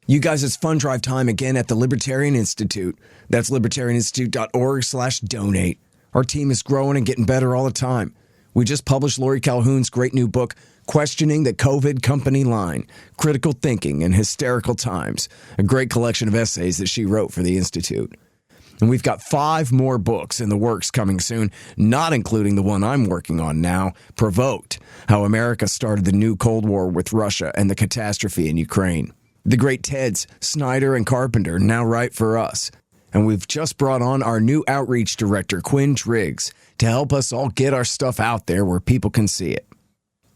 You guys, it's fund drive time again at the Libertarian Institute. That's libertarianinstitute.org/donate. Our team is growing and getting better all the time. We just published Lori Calhoun's great new book, Questioning the COVID Company Line, Critical Thinking in Hysterical Times, a great collection of essays that she wrote for the Institute. And we've got 5 more books in the works coming soon, not including the one I'm working on now, Provoked, How America Started the New Cold War with Russia and the Catastrophe in Ukraine. The great Teds, Snyder, and Carpenter now write for us. And we've just brought on our new outreach director, Quinn Triggs, to help us all get our stuff out there where people can see it.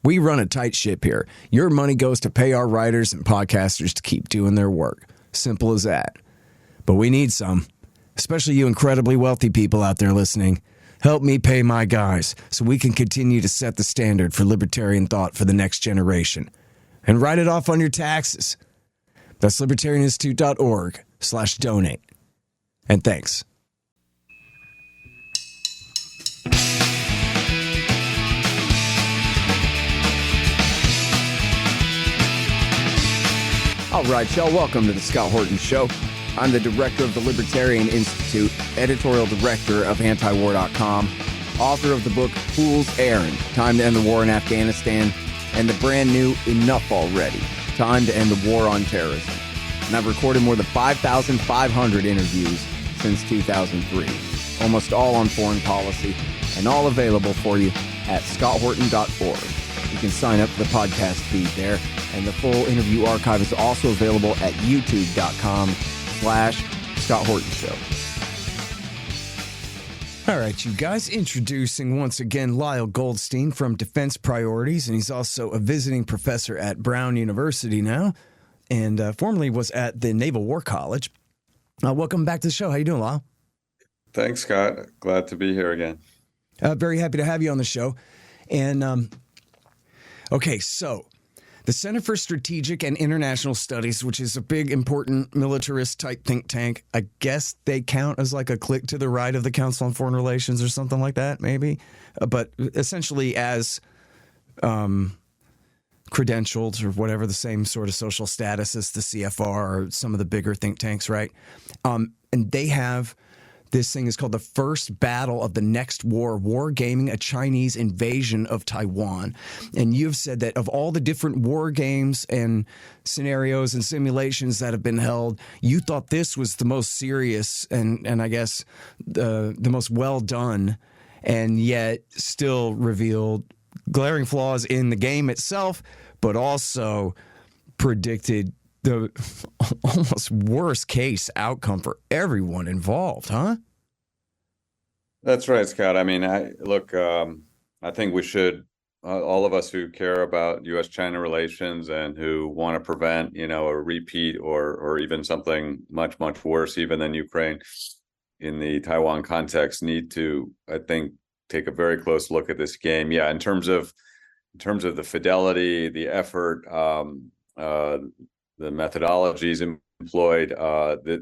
We run a tight ship here. Your money goes to pay our writers and podcasters to keep doing their work. Simple as that. But we need some, especially you incredibly wealthy people out there listening. Help me pay my guys so we can continue to set the standard for libertarian thought for the next generation. And write it off on your taxes. That's libertarianinstitute.org/donate. And thanks. All right, y'all, welcome to the Scott Horton Show. I'm the director of the Libertarian Institute, editorial director of antiwar.com, author of the book Fool's Errand, Time to End the War in Afghanistan, and the brand new Enough Already, Time to End the War on Terrorism. And I've recorded more than 5,500 interviews since 2003, almost all on foreign policy, and all available for you at scotthorton.org. You can sign up for the podcast feed there, and the full interview archive is also available at youtube.com/Scott Horton Show. All right, you guys, introducing once again Lyle Goldstein from Defense Priorities, and he's also a visiting professor at Brown University now, and formerly was at the Naval War College. Welcome back to the show. How you doing, Lyle? Thanks, Scott. Glad to be here again. Very happy to have you on the show. And, okay, so the Center for Strategic and International Studies, which is a big, important militarist-type think tank, I guess they count as like a click to the right of the Council on Foreign Relations or something like that, maybe. But essentially as credentialed or whatever, the same sort of social status as the CFR or some of the bigger think tanks, right? And they have this thing is called the First Battle of the Next War, Wargaming, a Chinese Invasion of Taiwan. And you've said that of all the different war games and scenarios and simulations that have been held, you thought this was the most serious and I guess the most well done, and yet still revealed glaring flaws in the game itself, but also predicted the almost worst case outcome for everyone involved, huh? That's right, Scott. I mean, I think we should, all of us who care about U.S.-China relations and who want to prevent, a repeat or even something much, much worse even than Ukraine in the Taiwan context, need to, I think, take a very close look at this game. Yeah, in terms of the fidelity, the effort, the methodologies employed,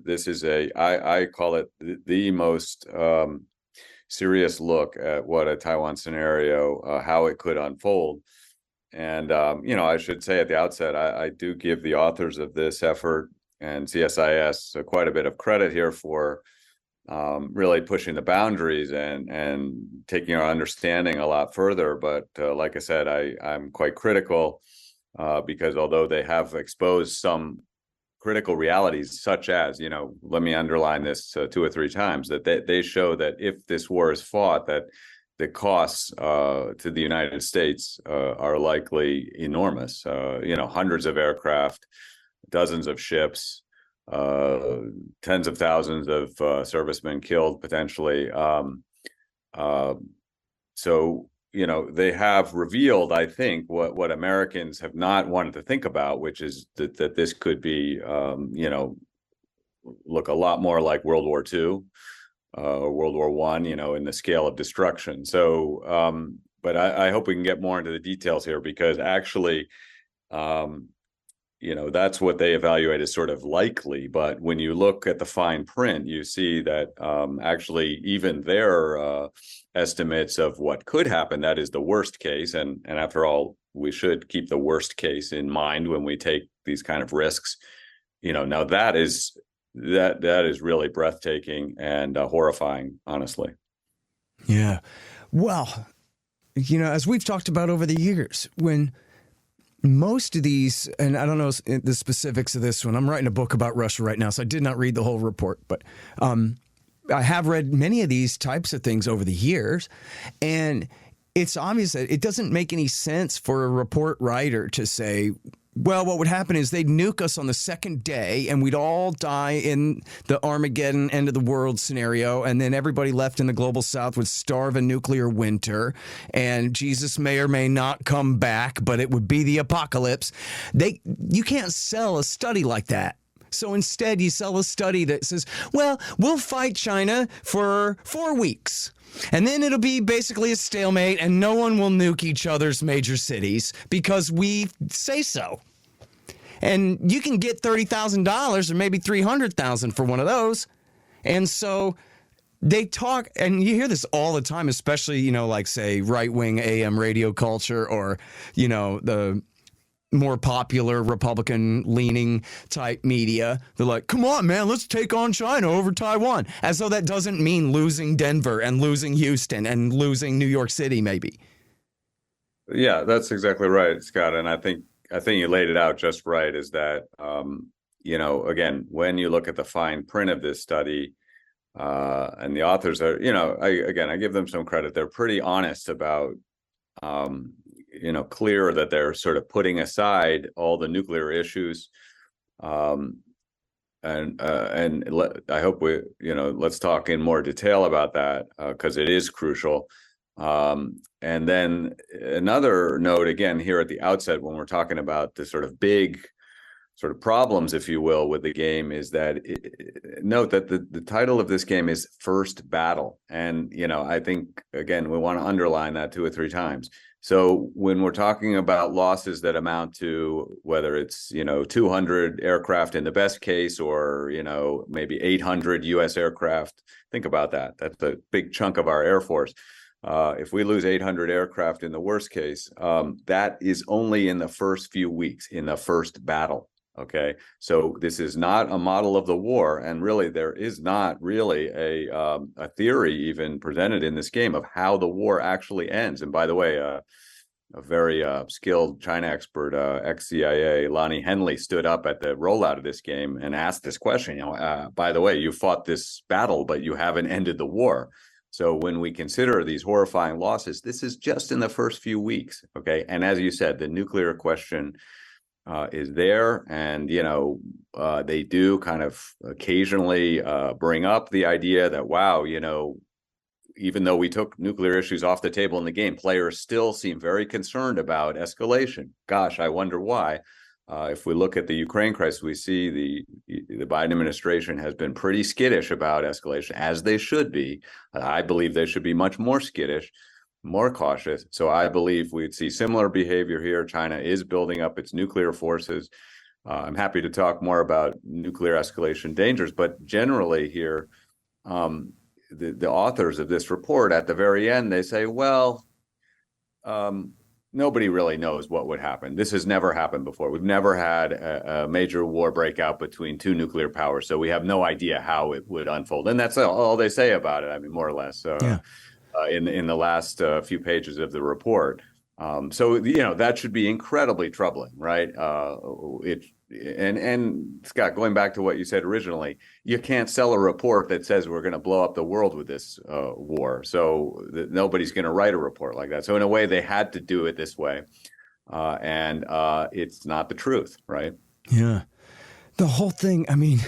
this is I call it the most serious look at what a Taiwan scenario, how it could unfold. And, I should say at the outset, I do give the authors of this effort and CSIS quite a bit of credit here for really pushing the boundaries and taking our understanding a lot further. But like I said, I'm quite critical because although they have exposed some critical realities, such as, let me underline this 2 or 3 times, that they show that if this war is fought, that the costs to the United States are likely enormous. Hundreds of aircraft, dozens of ships, tens of thousands of servicemen killed potentially. So they have revealed, I think, what Americans have not wanted to think about, which is that this could be, look a lot more like World War II or World War I, in the scale of destruction. So, but I hope we can get more into the details here, because actually, that's what they evaluate as sort of likely. But when you look at the fine print, you see that actually even their estimates of what could happen, that is the worst case. And after all, we should keep the worst case in mind when we take these kind of risks, now that is really breathtaking and horrifying, honestly. Yeah. Well, as we've talked about over the years, when most of these, and I don't know the specifics of this one, I'm writing a book about Russia right now, so I did not read the whole report, but I have read many of these types of things over the years, and it's obvious that it doesn't make any sense for a report writer to say, well, what would happen is they'd nuke us on the second day and we'd all die in the Armageddon end of the world scenario. And then everybody left in the global south would starve a nuclear winter and Jesus may or may not come back, but it would be the apocalypse. You can't sell a study like that. So instead, you sell a study that says, well, we'll fight China for 4 weeks. And then it'll be basically a stalemate and no one will nuke each other's major cities because we say so. And you can get $30,000 or maybe $300,000 for one of those. And so they talk, and you hear this all the time, especially, like, say, right-wing AM radio culture or, the more popular Republican-leaning type media. They're like, come on, man, let's take on China over Taiwan. As though that doesn't mean losing Denver and losing Houston and losing New York City, maybe. Yeah, that's exactly right, Scott. And I think you laid it out just right, is that, again, when you look at the fine print of this study, and the authors are, I give them some credit. They're pretty honest about, clear that they're sort of putting aside all the nuclear issues. I hope let's talk in more detail about that, because it is crucial. And then another note, again, here at the outset, when we're talking about the sort of big sort of problems, if you will, with the game, is that note that the title of this game is First Battle. And, I think, again, we want to underline that 2 or 3 times. So when we're talking about losses that amount to whether it's, 200 aircraft in the best case or, maybe 800 U.S. aircraft, think about that. That's a big chunk of our Air Force. If we lose 800 aircraft in the worst case, that is only in the first few weeks, in the first battle. Okay, so this is not a model of the war, and really there is not really a theory even presented in this game of how the war actually ends. And by the way, a very skilled China expert, ex-CIA, Lonnie Henley, stood up at the rollout of this game and asked this question. By the way, you fought this battle, but you haven't ended the war. So when we consider these horrifying losses, this is just in the first few weeks. Okay, and as you said, the nuclear question is there, and they do kind of occasionally bring up the idea that, wow, even though we took nuclear issues off the table in the game, players still seem very concerned about escalation. Gosh, I wonder why. If we look at the Ukraine crisis, we see the Biden administration has been pretty skittish about escalation, as they should be. I believe they should be much more skittish, more cautious. So I believe we'd see similar behavior here. China is building up its nuclear forces. I'm happy to talk more about nuclear escalation dangers, but generally here, the authors of this report at the very end, they say, well, nobody really knows what would happen. This has never happened before. We've never had a major war breakout between 2 nuclear powers, so we have no idea how it would unfold. And that's all they say about it, I mean, more or less. Yeah. In the last few pages of the report. So, that should be incredibly troubling, right? And Scott, going back to what you said originally, you can't sell a report that says we're going to blow up the world with this war. So nobody's going to write a report like that. So in a way, they had to do it this way. And it's not the truth, right? Yeah. The whole thing, I mean,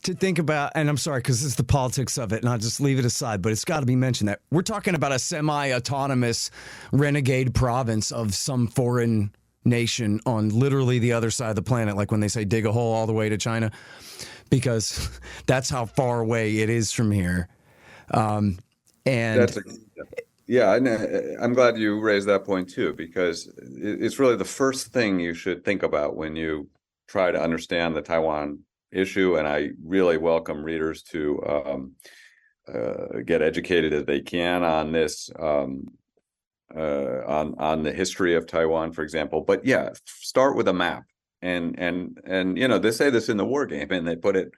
to think about, and I'm sorry, because this is the politics of it, and I'll just leave it aside, but it's got to be mentioned that we're talking about a semi-autonomous renegade province of some foreign nation on literally the other side of the planet, like when they say dig a hole all the way to China, because that's how far away it is from here. And I'm glad you raised that point too, because it's really the first thing you should think about when you try to understand the Taiwan issue. And I really welcome readers to get educated as they can on this, on the history of Taiwan, for example. But yeah, start with a map And they say this in the war game, and they put it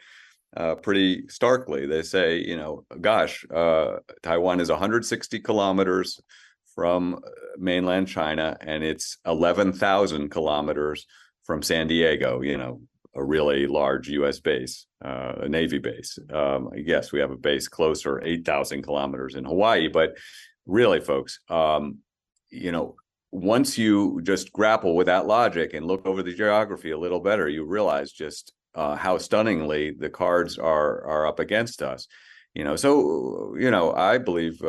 pretty starkly. They say, gosh, Taiwan is 160 kilometers from mainland China, and it's 11,000 kilometers from San Diego, a really large U.S. base, a Navy base. Yes, we have a base closer, 8,000 kilometers in Hawaii. But really, folks, once you just grapple with that logic and look over the geography a little better, you realize just how stunningly the cards are up against us. I believe,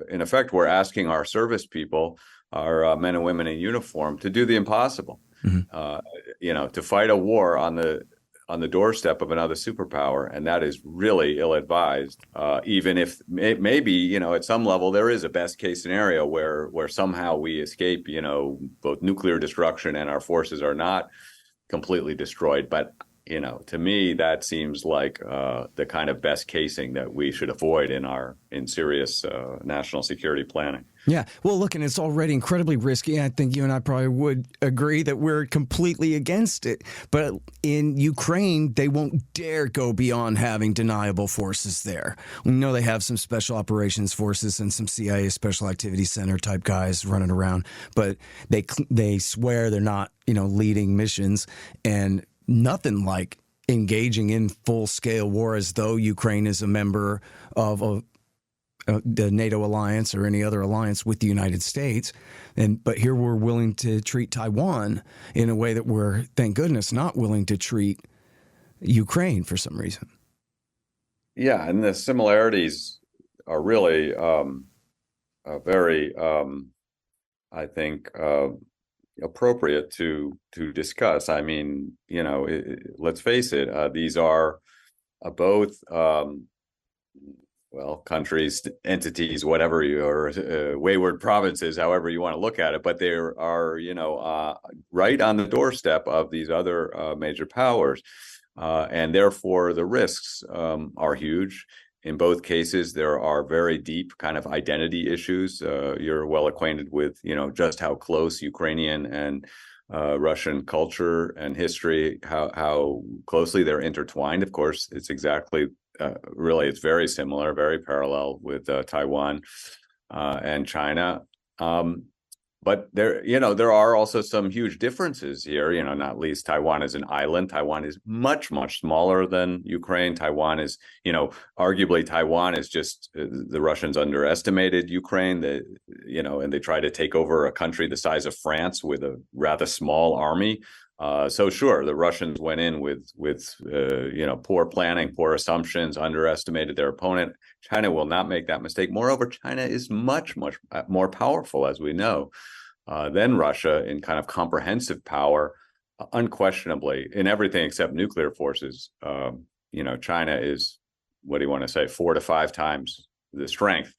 in effect, we're asking our service people, our men and women in uniform, to do the impossible. To fight a war on the doorstep of another superpower, and that is really ill-advised. Even if maybe at some level there is a best case scenario where somehow we escape both nuclear destruction and our forces are not completely destroyed. But to me, that seems like the kind of best casing that we should avoid in serious national security planning. Yeah. Well, look, and it's already incredibly risky. I think you and I probably would agree that we're completely against it. But in Ukraine, they won't dare go beyond having deniable forces there. We know they have some special operations forces and some CIA Special Activities Center type guys running around, but they swear they're not, leading missions, and nothing like engaging in full-scale war as though Ukraine is a member of the NATO alliance or any other alliance with the United States. But here we're willing to treat Taiwan in a way that we're, thank goodness, not willing to treat Ukraine for some reason. Yeah, and the similarities are really very, I think, appropriate to discuss. I mean, let's face it, these are both countries, entities, whatever or wayward provinces, however you want to look at it, but they are right on the doorstep of these other major powers, and therefore the risks are huge. In both cases, there are very deep kind of identity issues. You're well acquainted with, just how close Ukrainian and Russian culture and history, how closely they're intertwined. Of course, it's exactly, it's very similar, very parallel with Taiwan and China. But there are also some huge differences here, not least Taiwan is an island. Taiwan is much, much smaller than Ukraine. Taiwan is, arguably Taiwan is just the Russians underestimated Ukraine, and they try to take over a country the size of France with a rather small army. So sure, the Russians went in with poor planning, poor assumptions, underestimated their opponent. China will not make that mistake. Moreover, China is much, much more powerful, as we know, than Russia in kind of comprehensive power, unquestionably, in everything except nuclear forces. China is, what do you want to say, 4 to 5 times the strength,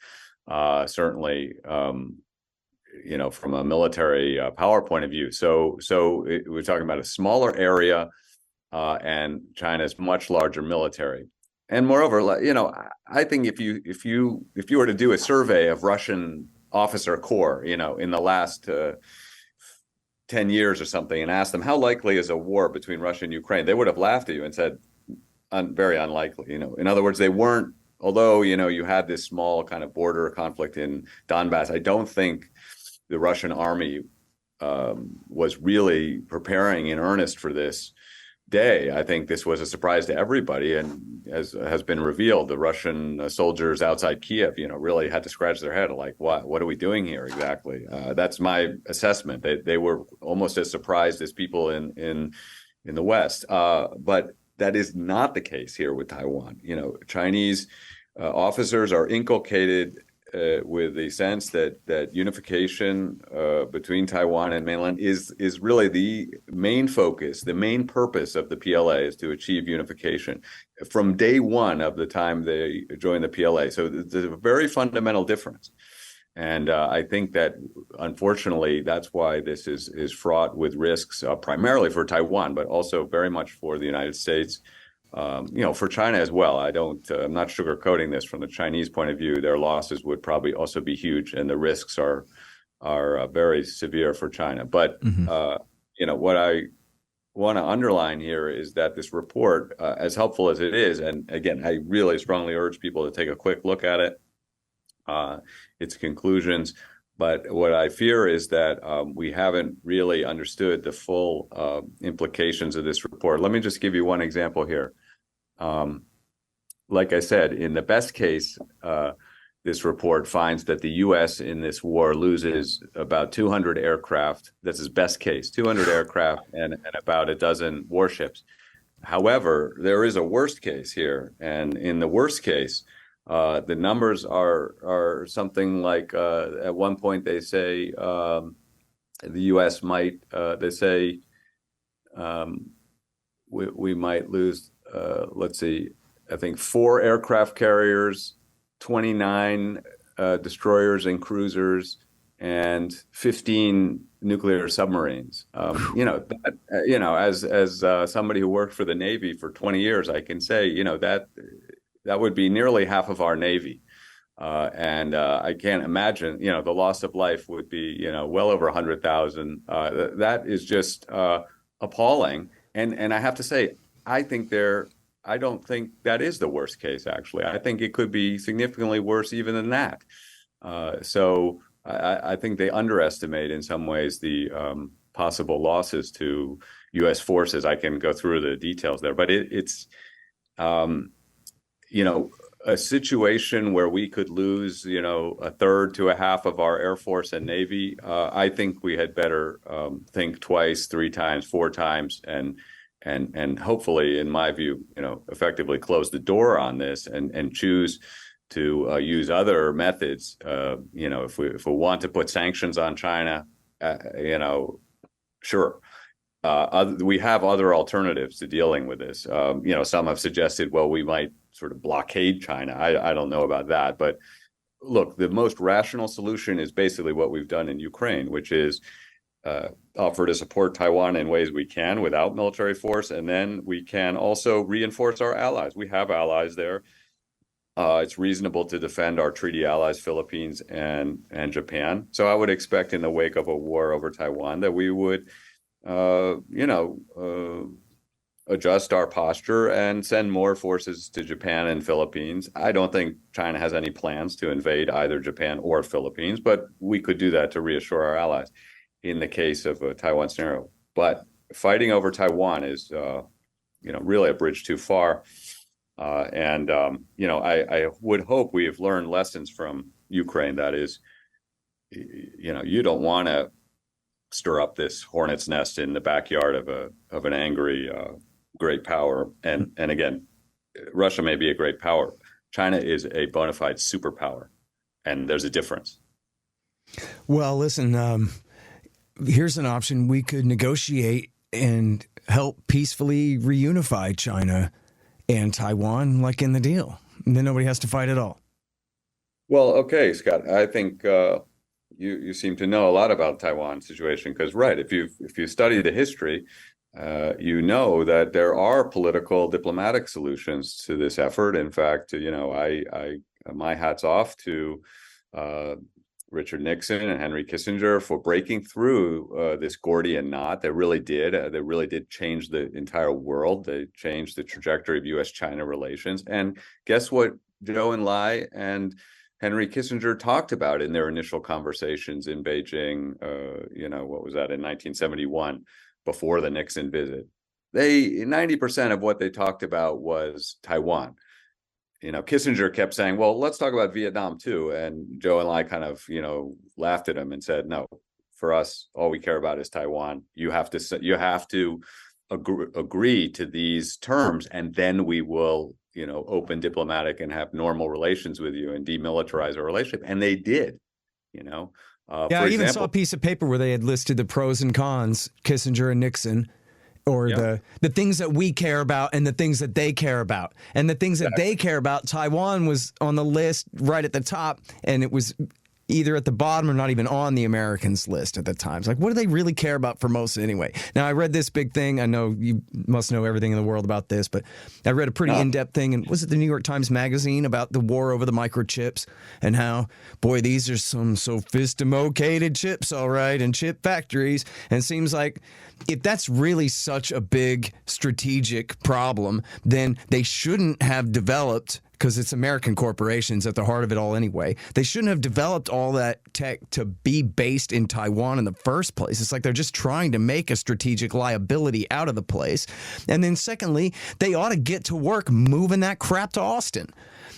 certainly. From a military power point of view. So we're talking about a smaller area, and China's much larger military. And moreover, I think if you were to do a survey of Russian officer corps, in the last 10 years or something, and ask them how likely is a war between Russia and Ukraine, they would have laughed at you and said, very unlikely. In other words, they weren't. Although you had this small kind of border conflict in Donbass, I don't think the Russian army was really preparing in earnest for this day. I think this was a surprise to everybody, and as has been revealed, the Russian soldiers outside Kiev, really had to scratch their head, like, what are we doing here exactly? That's my assessment. They were almost as surprised as people in the West, but that is not the case here with Taiwan. Chinese officers are inculcated with the sense that unification between Taiwan and mainland is really the main focus, the main purpose of the PLA is to achieve unification from day one of the time they join the PLA. So there's a very fundamental difference. And I think that, unfortunately, that's why this is fraught with risks, primarily for Taiwan, but also very much for the United States. For China as well. I'm not sugarcoating this. From the Chinese point of view, their losses would probably also be huge, and the risks are very severe for China. But what want to underline here is that this report, as helpful as it is, and again, I really strongly urge people to take a quick look at it, its conclusions. But what I fear is that we haven't really understood the full implications of this report. Let me just give you one example here. Like I said, in the best case, this report finds that the U.S. in this war loses about 200 aircraft. That's his best case, 200 aircraft and about a dozen warships. However, there is a worst case here. And in the worst case, the numbers are something like, at one point they say the U.S. might, they say we might lose, let's see, I think 4 aircraft carriers, 29 destroyers and cruisers, and 15 nuclear submarines. As somebody who worked for the Navy for 20 years, I can say, that would be nearly half of our Navy. And I can't imagine, the loss of life would be, well over 100,000. That is just appalling. And I have to say, I don't think that is the worst case, actually. I think it could be significantly worse even than that. So I think they underestimate in some ways the possible losses to U.S. forces. I can go through the details there, but it's a situation where we could lose, a third to a half of our Air Force and Navy. I think we had better think twice, 3 times, 4 times, and hopefully, in my view, effectively close the door on this and choose to use other methods. If we want to put sanctions on China, sure. We have other alternatives to dealing with this. Some have suggested, well, we might sort of blockade China. I don't know about that, but look, the most rational solution is basically what we've done in Ukraine, which is offer to support Taiwan in ways we can without military force, and then we can also reinforce our allies. We have allies there. It's reasonable to defend our treaty allies, Philippines and Japan. So I would expect in the wake of a war over Taiwan that we would, adjust our posture and send more forces to Japan and Philippines. I don't think China has any plans to invade either Japan or Philippines, but we could do that to reassure our allies in the case of a Taiwan scenario. But fighting over Taiwan is, really a bridge too far. I would hope we have learned lessons from Ukraine. That is, you don't want to stir up this hornet's nest in the backyard of an angry great power. And again, Russia may be a great power. China is a bona fide superpower, and there's a difference. Well, listen, here's an option. We could negotiate and help peacefully reunify China and Taiwan, like in the deal. And then nobody has to fight at all. Well, okay, Scott, I think you seem to know a lot about Taiwan situation, because, right, if you study the history, you know that there are political diplomatic solutions to this effort. In fact, my hat's off to Richard Nixon and Henry Kissinger for breaking through this Gordian knot. They really did. They really did change the entire world. They changed the trajectory of U.S.-China relations. And guess what Joe and Lai and Henry Kissinger talked about in their initial conversations in Beijing, what was that, in 1971, before the Nixon visit? 90% of what they talked about was Taiwan. Kissinger kept saying, well, let's talk about Vietnam too. And Joe and Lai kind of, laughed at him and said, no, for us, all we care about is Taiwan. You have to agree to these terms, and then we will, open diplomatic and have normal relations with you and demilitarize our relationship. And they did, I even saw a piece of paper where they had listed the pros and cons, Kissinger and Nixon, or the things that we care about and the things that they care about. And the things that they care about, Taiwan was on the list right at the top, and it was either at the bottom or not even on the Americans list at the time. It's like, what do they really care about Formosa anyway? Now, I read this big thing. I know you must know everything in the world about this, but I read a pretty in-depth thing, and was it the New York Times Magazine, about the war over the microchips and how, boy, these are some sophisticated chips, all right, and chip factories. And it seems like if that's really such a big strategic problem, then they shouldn't have developed, because it's American corporations at the heart of it all anyway, they shouldn't have developed all that tech to be based in Taiwan in the first place. It's like they're just trying to make a strategic liability out of the place. And then secondly, they ought to get to work moving that crap to Austin.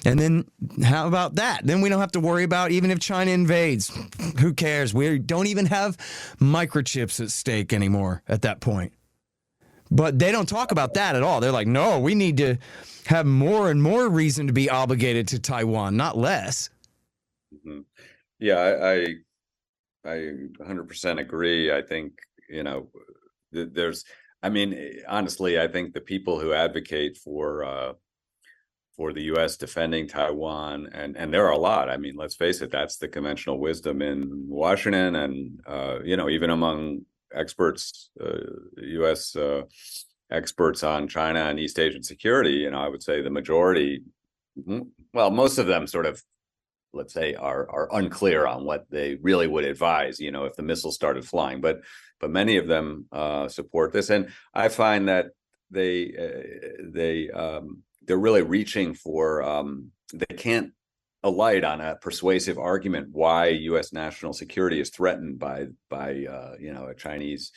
And then how about that? Then we don't have to worry about, even if China invades, who cares? We don't even have microchips at stake anymore at that point. But they don't talk about that at all. They're like, no, we need to have more and more reason to be obligated to Taiwan, not less. Mm-hmm. Yeah, I 100% agree. I think, honestly, I think the people who advocate for the U.S. defending Taiwan, and there are a lot. I mean, let's face it, that's the conventional wisdom in Washington, and even among experts, U.S. Experts on China and East Asian security. I would say the majority, well, most of them sort of, let's say, are unclear on what they really would advise, if the missiles started flying. But many of them support this, and I find that they're really reaching for. They can't alight on a persuasive argument why U.S. national security is threatened by a Chinese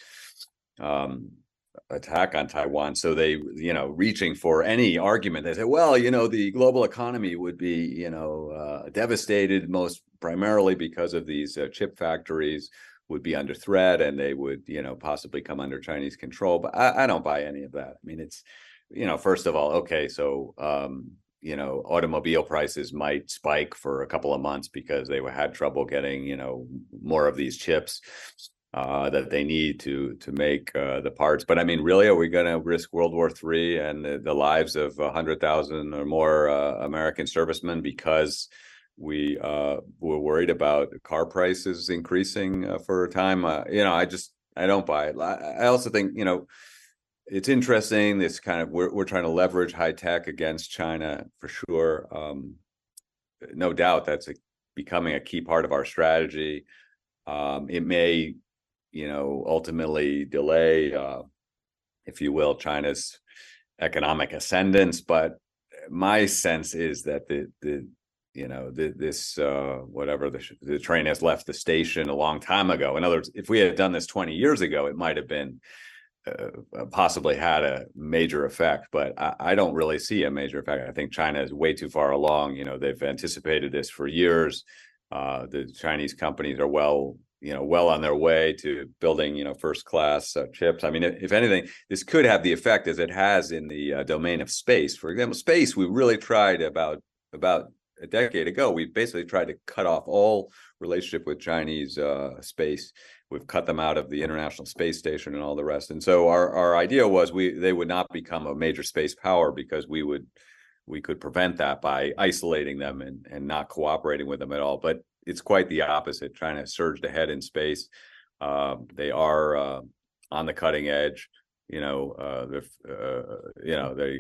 attack on Taiwan. So they, reaching for any argument, they say, well, the global economy would be, devastated most primarily because of these chip factories would be under threat, and they would, possibly come under Chinese control. But I don't buy any of that. I mean, it's, first of all, okay, so automobile prices might spike for a couple of months because they had trouble getting, more of these chips that they need to make the parts. But I mean, really, are we going to risk World War III and the lives of 100,000 or more American servicemen because we were worried about car prices increasing for a time? I don't buy it. I also think, it's interesting, this kind of, we're trying to leverage high tech against China for sure. No doubt that's becoming a key part of our strategy. It may, ultimately delay, if you will, China's economic ascendance. But my sense is that the train has left the station a long time ago. In other words, if we had done this 20 years ago, it might have been possibly had a major effect, but I don't really see a major effect. I think China is way too far along. They've anticipated this for years. The Chinese companies are well on their way to building, first-class chips. I mean, if anything, this could have the effect as it has in the domain of space. For example, space, we really tried about a decade ago. We basically tried to cut off all relationship with Chinese space. We've cut them out of the International Space Station and all the rest. And so our idea was they would not become a major space power because we could prevent that by isolating them and not cooperating with them at all. But it's quite the opposite. China surged ahead in space. They are on the cutting edge. They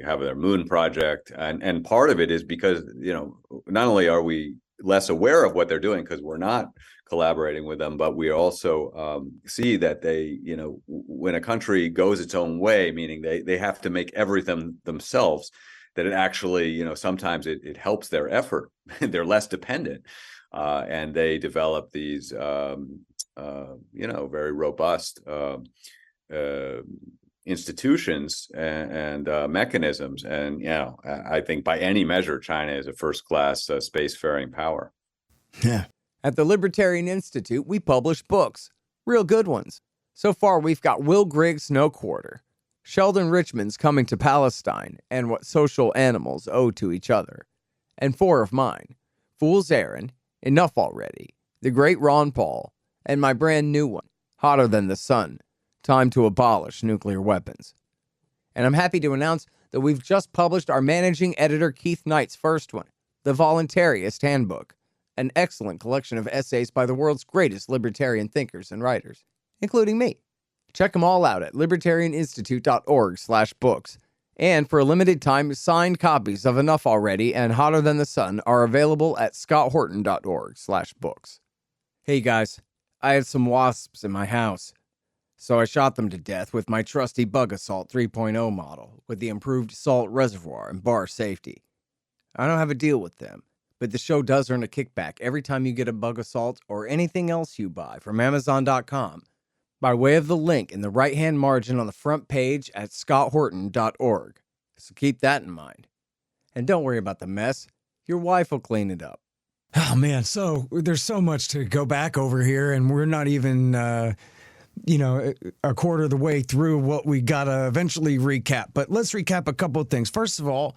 have their moon project, and part of it is because not only are we less aware of what they're doing because we're not collaborating with them, but we also see that they, when a country goes its own way, meaning they have to make everything themselves, that it actually, sometimes it helps their effort. They're less dependent, and they develop these, very robust institutions and mechanisms. And, I think by any measure, China is a first-class spacefaring power. Yeah. At the Libertarian Institute, we publish books, real good ones. So far, we've got Will Grigg's No Quarter, Sheldon Richman's Coming to Palestine and What Social Animals Owe to Each Other, and 4 of mine, Fool's Errand, Enough Already, The Great Ron Paul, and my brand new one, Hotter Than the Sun, Time to Abolish Nuclear Weapons. And I'm happy to announce that we've just published our managing editor Keith Knight's first one, The Voluntarist Handbook, an excellent collection of essays by the world's greatest libertarian thinkers and writers, including me. Check them all out at libertarianinstitute.org/books. And for a limited time, signed copies of Enough Already and Hotter Than the Sun are available at scotthorton.org/books. Hey guys, I had some wasps in my house, so I shot them to death with my trusty Bug Assault 3.0 model with the improved salt reservoir and bar safety. I don't have a deal with them, but the show does earn a kickback every time you get a Bug Assault or anything else you buy from Amazon.com by way of the link in the right-hand margin on the front page at scotthorton.org. So keep that in mind. And don't worry about the mess. Your wife will clean it up. Oh, man. So there's so much to go back over here, and we're not even, a quarter of the way through what we got to eventually recap. But let's recap a couple of things. First of all,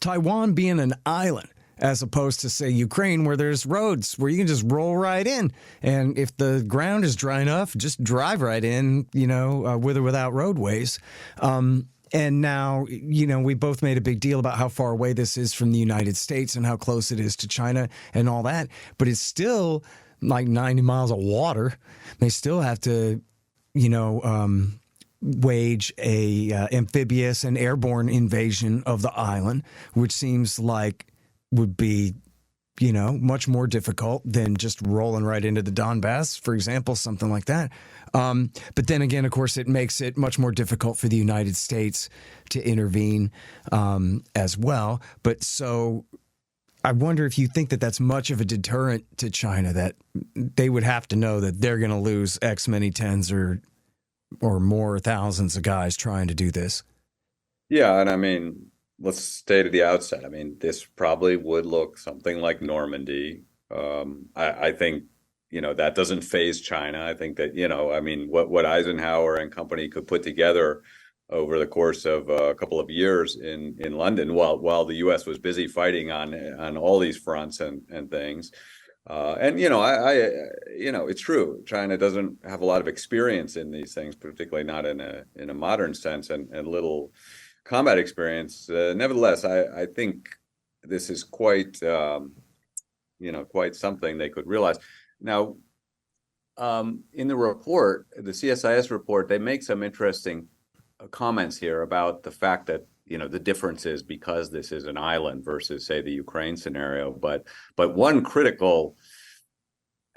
Taiwan being an island, as opposed to, say, Ukraine, where there's roads where you can just roll right in. And if the ground is dry enough, just drive right in, with or without roadways. And now, we both made a big deal about how far away this is from the United States and how close it is to China and all that. But it's still like 90 miles of water. They still have to, wage a amphibious and airborne invasion of the island, which seems like would be, much more difficult than just rolling right into the Donbass, for example, something like that. But then again, of course, it makes it much more difficult for the United States to intervene as well. But so I wonder if you think that that's much of a deterrent to China, that they would have to know that they're going to lose X many tens or more thousands of guys trying to do this. Yeah, and I mean, let's state at the outset, I mean, this probably would look something like Normandy. I think, that doesn't faze China. I think that, what Eisenhower and company could put together over the course of a couple of years in London, while the U.S. was busy fighting on all these fronts and things. It's true. China doesn't have a lot of experience in these things, particularly not in a modern sense, and little combat experience. Nevertheless, I think this is quite something they could realize. Now, in the report, the CSIS report, they make some interesting comments here about the fact that the difference is because this is an island versus, say, the Ukraine scenario. But one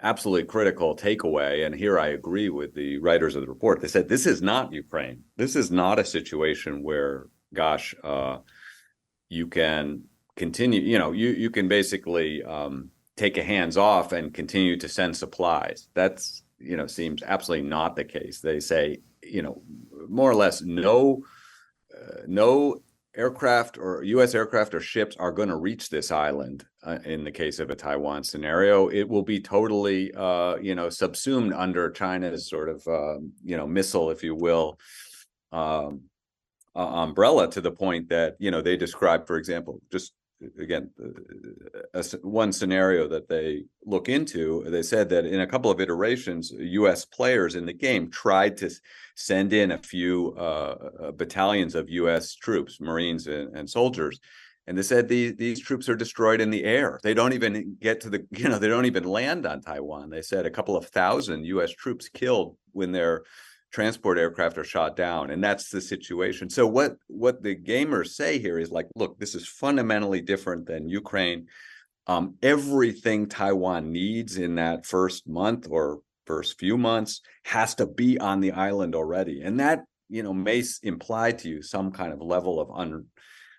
absolutely critical takeaway, and here I agree with the writers of the report, they said this is not Ukraine. This is not a situation where, gosh, you can continue, you can basically take a hands off and continue to send supplies. That's, seems absolutely not the case. They say, more or less no aircraft or U.S. aircraft or ships are going to reach this island in the case of a Taiwan scenario. It will be totally, subsumed under China's sort of, missile, if you will, umbrella, to the point that, they describe, for example, just again, one scenario that they look into, they said that in a couple of iterations, U.S. players in the game tried to send in a few battalions of U.S. troops, Marines and soldiers. And they said these troops are destroyed in the air. They don't even get to they don't even land on Taiwan. They said a couple of thousand U.S. troops killed when their transport aircraft are shot down. And that's the situation. So what the gamers say here is like, look, this is fundamentally different than Ukraine. Everything Taiwan needs in that first month or first few months has to be on the island already. And that, may imply to you some kind of level of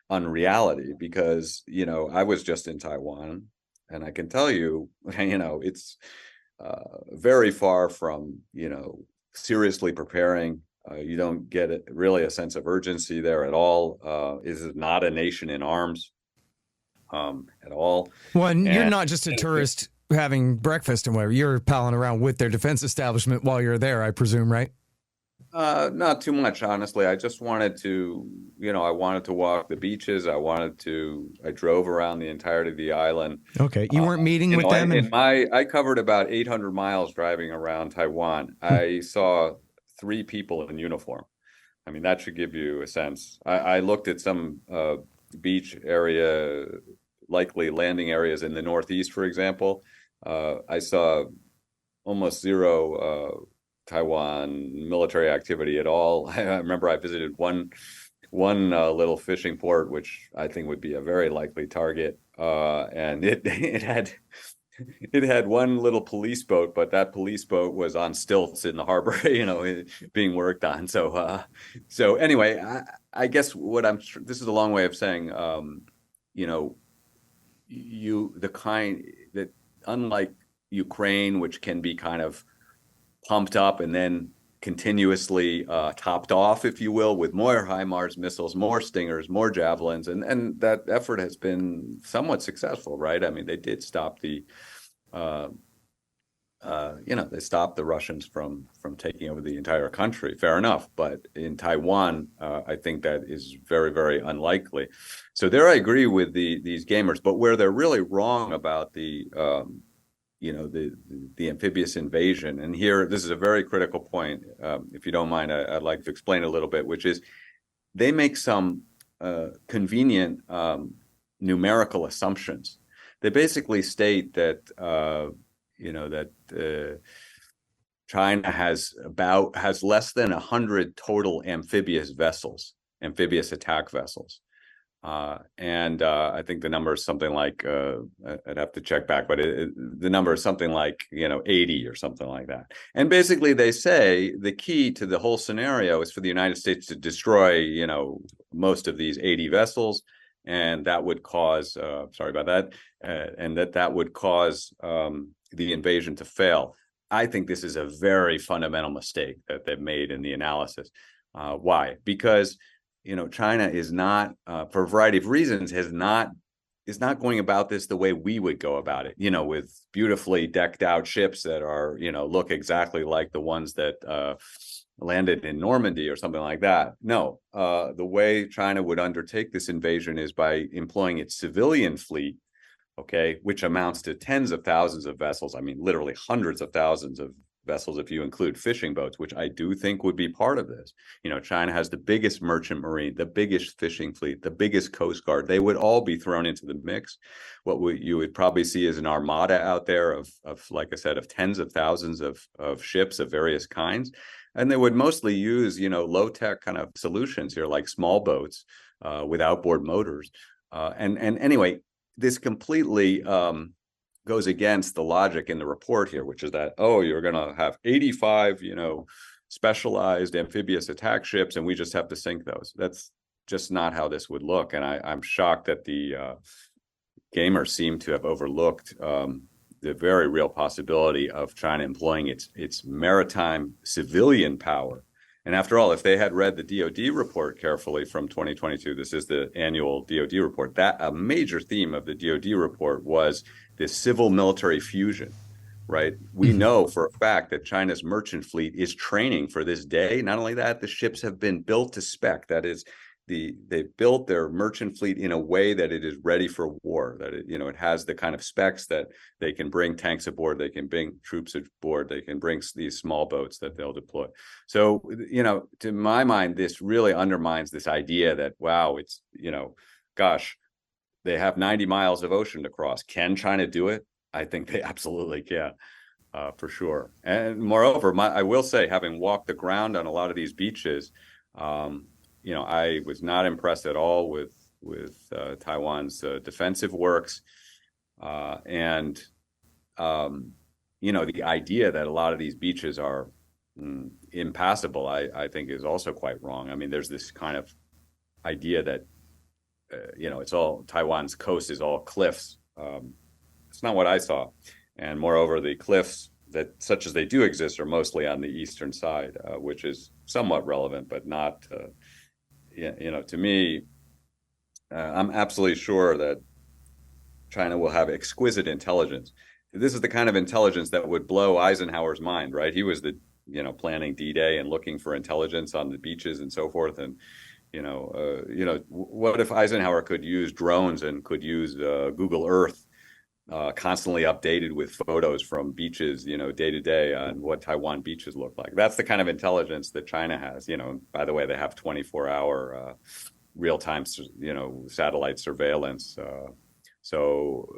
unreality, because, I was just in Taiwan and I can tell you, it's very far from, seriously preparing. You don't get really a sense of urgency there at all. This is not a nation in arms at all. Well, and you're not just a tourist having breakfast and whatever. You're palling around with their defense establishment while you're there, I presume, right? Not too much, honestly. I just wanted to, I wanted to walk the beaches. I drove around the entirety of the island. Okay. You weren't meeting with them? I covered about 800 miles driving around Taiwan. I saw 3 people in uniform. I mean, that should give you a sense. I looked at some beach area, likely landing areas in the Northeast, for example. I saw almost zero Taiwan military activity at all. I remember I visited one little fishing port, which I think would be a very likely target, and it had one little police boat, but that police boat was on stilts in the harbor, being worked on. So anyway, I guess this is a long way of saying, you know, the kind that, unlike Ukraine, which can be kind of pumped up and then continuously topped off, if you will, with more HIMARS missiles, more Stingers, more Javelins, and that effort has been somewhat successful, right? I mean, they did stop uh, they stopped the Russians from taking over the entire country. Fair enough, but in Taiwan, I think that is very, very unlikely. So there, I agree with these gamers. But where they're really wrong about the amphibious invasion, and here this is a very critical point. If you don't mind, I'd like to explain a little bit, which is they make some convenient numerical assumptions. They basically state that China has less than 100 total amphibious attack vessels. And I think the number is something like, I'd have to check back, but the number is something like, 80 or something like that. And basically they say the key to the whole scenario is for the United States to destroy, most of these 80 vessels. And that would cause, sorry about that, and that would cause the invasion to fail. I think this is a very fundamental mistake that they've made in the analysis. Why? Because China is not, for a variety of reasons, is not going about this the way we would go about it. With beautifully decked out ships that are, look exactly like the ones that landed in Normandy or something like that. No, the way China would undertake this invasion is by employing its civilian fleet, okay, which amounts to tens of thousands of vessels. I mean, literally hundreds of thousands of vessels if you include fishing boats, which I do think would be part of this. China has the biggest merchant marine, the biggest fishing fleet, the biggest coast guard. They would all be thrown into the mix. You would probably see is an armada out there of like I said, of tens of thousands of ships of various kinds. And they would mostly use, low-tech kind of solutions here, like small boats with outboard motors. And anyway, this completely goes against the logic in the report here, which is that, you're going to have 85, specialized amphibious attack ships, and we just have to sink those. That's just not how this would look. And I'm shocked that the gamers seem to have overlooked the very real possibility of China employing its maritime civilian power. And after all, if they had read the DoD report carefully from 2022, this is the annual DoD report, that a major theme of the DoD report was this civil military fusion, right? We know for a fact that China's merchant fleet is training for this day. Not only that, the ships have been built to spec. That is, they've built their merchant fleet in a way that it is ready for war, that it has the kind of specs that they can bring tanks aboard, they can bring troops aboard, they can bring these small boats that they'll deploy. So, to my mind, this really undermines this idea that, wow, it's, gosh, they have 90 miles of ocean to cross. Can China do it? I think they absolutely can, for sure. And moreover, I will say, having walked the ground on a lot of these beaches, I was not impressed at all with Taiwan's defensive works, and the idea that a lot of these beaches are impassable, I think, is also quite wrong. I mean, there's this kind of idea that it's all Taiwan's coast is all cliffs. It's not what I saw, and moreover, the cliffs that, such as they do exist, are mostly on the eastern side, which is somewhat relevant, but not. To me, I'm absolutely sure that China will have exquisite intelligence. This is the kind of intelligence that would blow Eisenhower's mind, right? He was planning D-Day and looking for intelligence on the beaches and so forth. And, what if Eisenhower could use drones and could use Google Earth, constantly updated with photos from beaches, day to day on what Taiwan beaches look like? That's the kind of intelligence that China has. By the way, they have 24-hour real-time, satellite surveillance. So,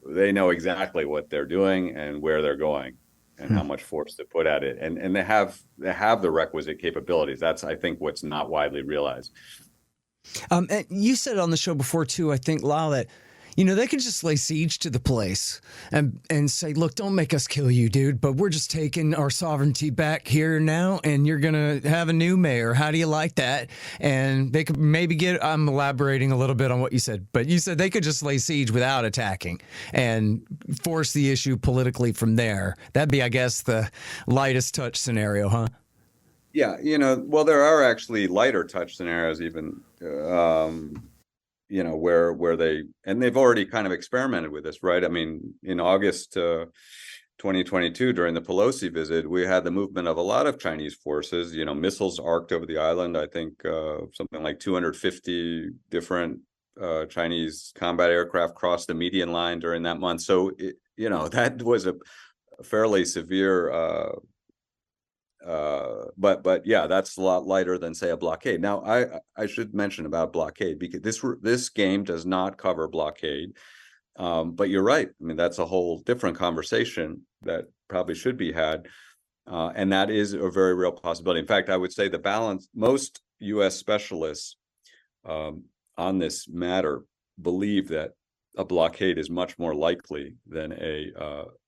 they know exactly what they're doing and where they're going and how much force to put at it. And they have the requisite capabilities. That's, I think, what's not widely realized. And you said on the show before too, I think, Lyle, that they could just lay siege to the place and say, look, don't make us kill you, dude, but we're just taking our sovereignty back here now, and you're going to have a new mayor. How do you like that? And they could maybe I'm elaborating a little bit on what you said, but you said they could just lay siege without attacking and force the issue politically from there. That'd be, I guess, the lightest touch scenario, huh? Yeah, well, there are actually lighter touch scenarios even, where they've already kind of experimented with this, right? I mean, in August 2022, during the Pelosi visit, we had the movement of a lot of Chinese forces, missiles arced over the island. I think something like 250 different Chinese combat aircraft crossed the median line during that month. So, that was a fairly severe but yeah, that's a lot lighter than, say, a blockade. Now, I should mention about blockade, because this game does not cover blockade. But you're right. I mean, that's a whole different conversation that probably should be had. And that is a very real possibility. In fact, I would say most U.S. specialists on this matter believe that a blockade is much more likely than a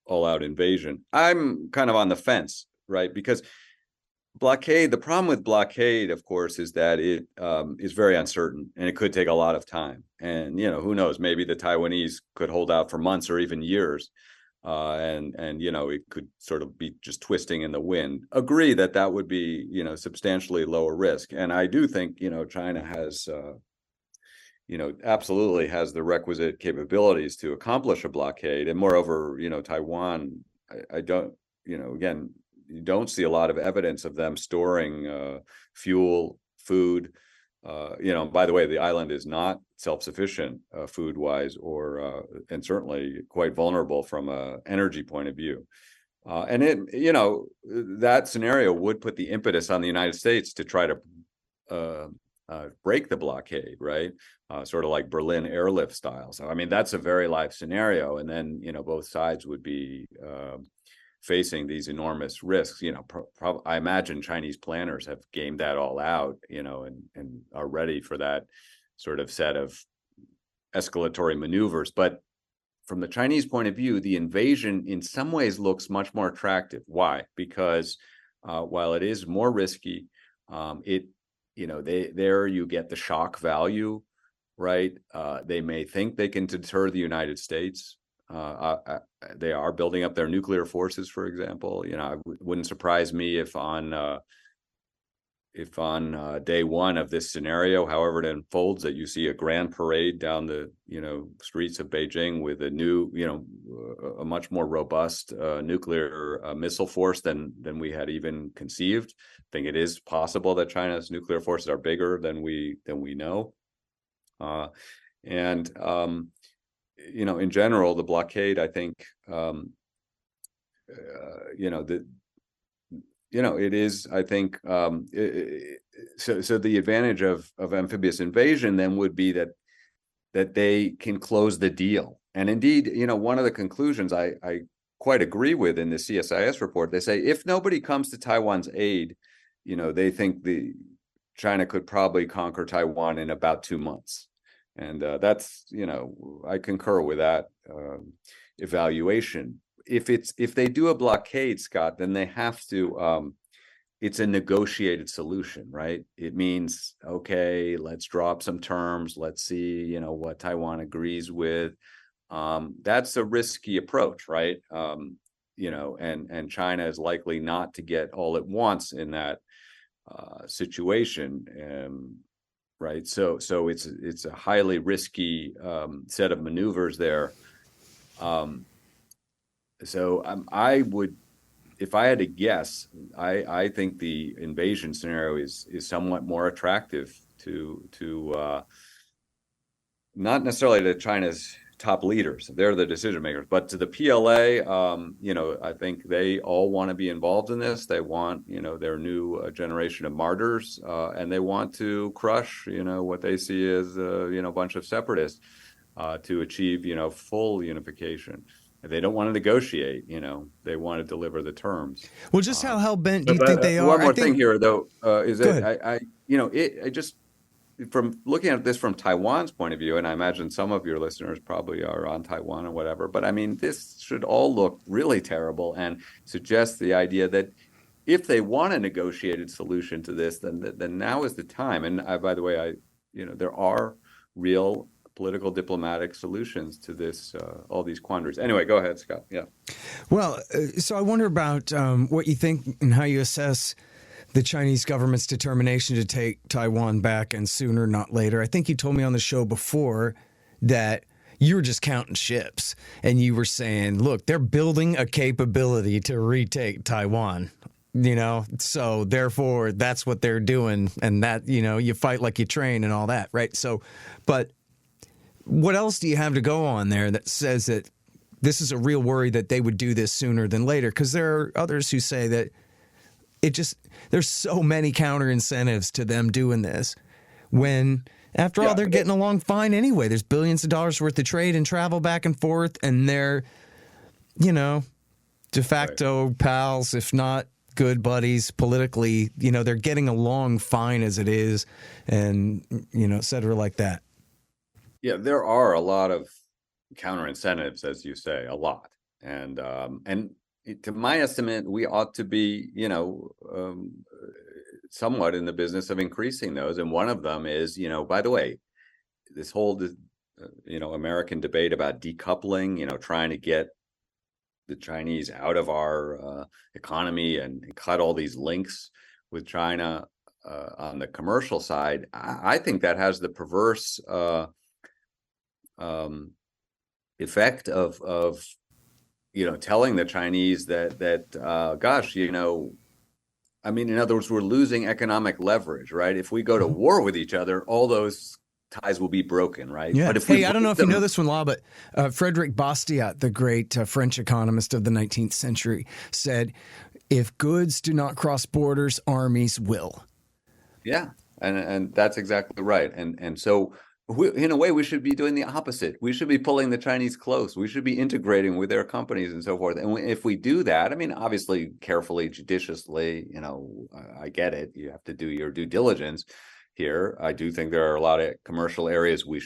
all-out invasion. I'm kind of on the fence, right? Because the problem with blockade, of course, is that it is very uncertain, and it could take a lot of time. And, who knows, maybe the Taiwanese could hold out for months or even years. And it could sort of be just twisting in the wind. Agree that would be, substantially lower risk. And I do think, China has, absolutely has the requisite capabilities to accomplish a blockade. And moreover, Taiwan, I don't, again, you don't see a lot of evidence of them storing fuel, food. By the way, the island is not self-sufficient food-wise, and certainly quite vulnerable from an energy point of view. And that scenario would put the impetus on the United States to try to break the blockade, right? Sort of like Berlin airlift style. So, I mean, that's a very live scenario. And then, both sides would be facing these enormous risks. I imagine Chinese planners have gamed that all out, and are ready for that sort of set of escalatory maneuvers. But from the Chinese point of view, the invasion in some ways looks much more attractive. Why? Because while it is more risky, there you get the shock value, right? They may think they can deter the United States. They are building up their nuclear forces, for example. It wouldn't surprise me if on day one of this scenario, however it unfolds, that you see a grand parade down the streets of Beijing with a new, a much more robust nuclear missile force than we had even conceived. I think it is possible that China's nuclear forces are bigger than we know, in general, the blockade, I think, it is, I think, so the advantage of amphibious invasion then would be that they can close the deal. And indeed, one of the conclusions I quite agree with in the CSIS report, they say if nobody comes to Taiwan's aid, they think China could probably conquer Taiwan in about 2 months. And that's, I concur with that evaluation. If they do a blockade, Scott, then they have to, it's a negotiated solution, right? It means, okay, let's drop some terms. Let's see, what Taiwan agrees with. That's a risky approach, right? And China is likely not to get all it wants in that situation. Right. So it's a highly risky set of maneuvers there. I would, if I had to guess, I think the invasion scenario is somewhat more attractive to not necessarily to China's top leaders. They're the decision makers, but to the PLA, I think they all want to be involved in this. They want, their new generation of martyrs, and they want to crush, what they see as, a bunch of separatists. to achieve, full unification. They don't want to negotiate, they want to deliver the terms. Well, just how hell-bent do you But think they are? one more I think, thing here, though, is go that ahead. I just, from looking at this from Taiwan's point of view, and I imagine some of your listeners probably are on Taiwan or whatever, but I mean, this should all look really terrible and suggest the idea that if they want a negotiated solution to this, then now is the time. And by the way, there are real political diplomatic solutions to this, all these quandaries. Anyway, go ahead, Scott. Yeah. Well, so I wonder about what you think and how you assess the Chinese government's determination to take Taiwan back, and sooner, not later. I think you told me on the show before that you were just counting ships, and you were saying, look, they're building a capability to retake Taiwan, so therefore that's what they're doing, and that, you fight like you train and all that, right? So, but what else do you have to go on there that says that this is a real worry that they would do this sooner than later? Because there are others who say that there's so many counter incentives to them doing this when, after all, they're getting along fine anyway. There's billions of dollars worth of trade and travel back and forth, and they're, de facto pals, if not good buddies politically. They're getting along fine as it is, and, et cetera, like that. Yeah, there are a lot of counter incentives, as you say, a lot. And to my estimate, we ought to be, somewhat in the business of increasing those. And one of them is, by the way, this whole, American debate about decoupling, trying to get the Chinese out of our economy and cut all these links with China on the commercial side. I think that has the perverse effect of telling the Chinese that gosh, I mean, in other words, we're losing economic leverage, right? If we go to war with each other, all those ties will be broken, right? Yeah. But if I don't know if you know this one, Law, but Frederick Bastiat, the great French economist of the 19th century, said, if goods do not cross borders, armies will. Yeah, and that's exactly right. And so in a way, we should be doing the opposite. We should be pulling the Chinese close. We should be integrating with their companies and so forth. And if we do that, I mean, obviously, carefully, judiciously, I get it. You have to do your due diligence here. I do think there are a lot of commercial areas we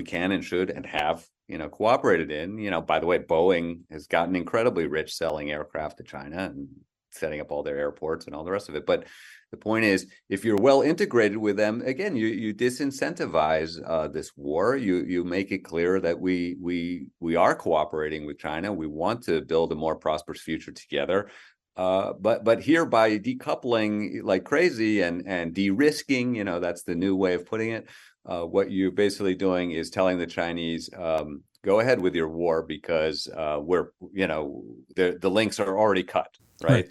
can and should and have, cooperated in. By the way, Boeing has gotten incredibly rich selling aircraft to China and setting up all their airports and all the rest of it. But the point is, if you're well integrated with them, again, you disincentivize this war. You make it clear that we are cooperating with China. We want to build a more prosperous future together. But here, by decoupling like crazy and de-risking, that's the new way of putting it. What you're basically doing is telling the Chinese, go ahead with your war because the links are already cut, right?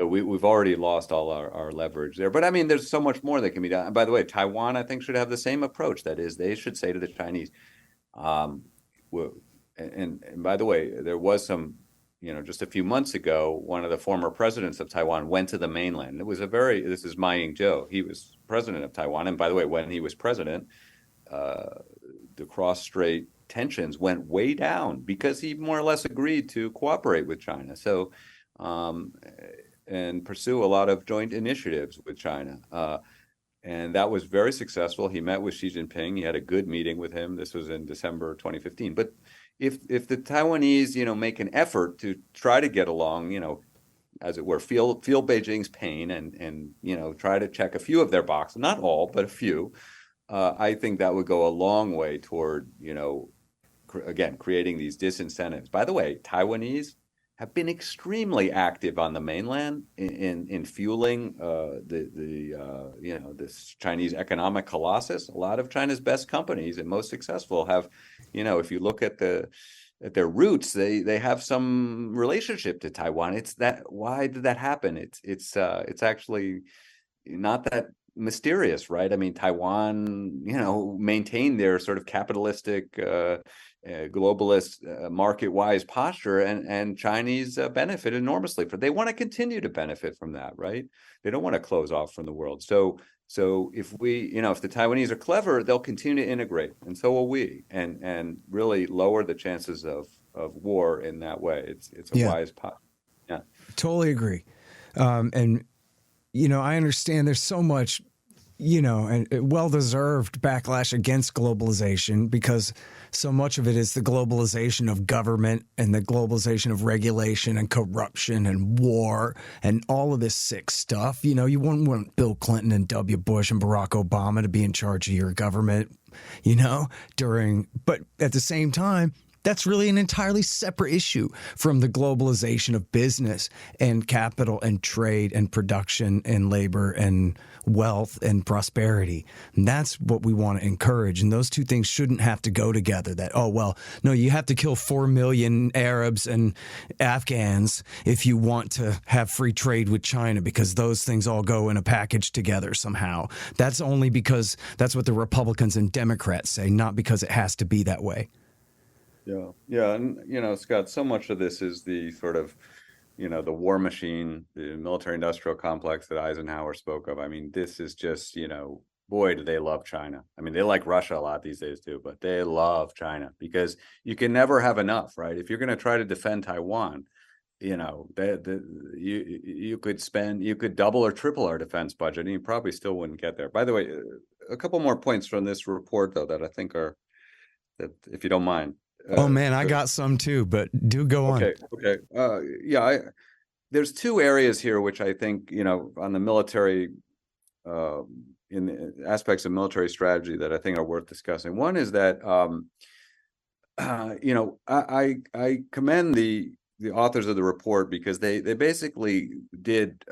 We've already lost all our leverage there. But I mean, there's so much more that can be done. And by the way, Taiwan, I think, should have the same approach. That is, they should say to the Chinese, and by the way, there was some, just a few months ago, one of the former presidents of Taiwan went to the mainland. It was this is Ma Ying-jeou. He was president of Taiwan. And by the way, when he was president, the cross-strait tensions went way down because he more or less agreed to cooperate with China. So, and pursue a lot of joint initiatives with China. And that was very successful. He met with Xi Jinping. He had a good meeting with him. This was in December 2015. But if the Taiwanese, make an effort to try to get along, as it were, feel Beijing's pain and try to check a few of their boxes, not all, but a few, I think that would go a long way toward, again, creating these disincentives. By the way, Taiwanese have been extremely active on the mainland in fueling this Chinese economic colossus. A lot of China's best companies and most successful have, if you look at their roots, they have some relationship to Taiwan. It's that. Why did that happen? It's actually not that mysterious, right? I mean, Taiwan, maintained their sort of capitalistic, globalist, market-wise posture, and Chinese benefit enormously. They want to continue to benefit from that, right? They don't want to close off from the world. So So if if the Taiwanese are clever, they'll continue to integrate, and so will we, and really lower the chances of war in that way. It's a wise pot. Yeah, totally agree. And I understand there's so much, and well-deserved backlash against globalization, because so much of it is the globalization of government and the globalization of regulation and corruption and war and all of this sick stuff. You wouldn't want Bill Clinton and W. Bush and Barack Obama to be in charge of your government, but at the same time, that's really an entirely separate issue from the globalization of business and capital and trade and production and labor and wealth and prosperity. And that's what we want to encourage. And those two things shouldn't have to go together. No, you have to kill 4 million Arabs and Afghans if you want to have free trade with China, because those things all go in a package together somehow. That's only because that's what the Republicans and Democrats say, not because it has to be that way. Yeah. And, Scott, so much of this is the sort of, the war machine, the military industrial complex that Eisenhower spoke of. I mean, this is just, boy, do they love China. I mean, they like Russia a lot these days too, but they love China because you can never have enough, right? If you're going to try to defend Taiwan, you could double or triple our defense budget and you probably still wouldn't get there. By the way, a couple more points from this report, though, that I think that if you don't mind. I got some too, but do go on. Okay. There's two areas here which I think, on the military, in the aspects of military strategy that I think are worth discussing. One is that, I commend the authors of the report because they basically did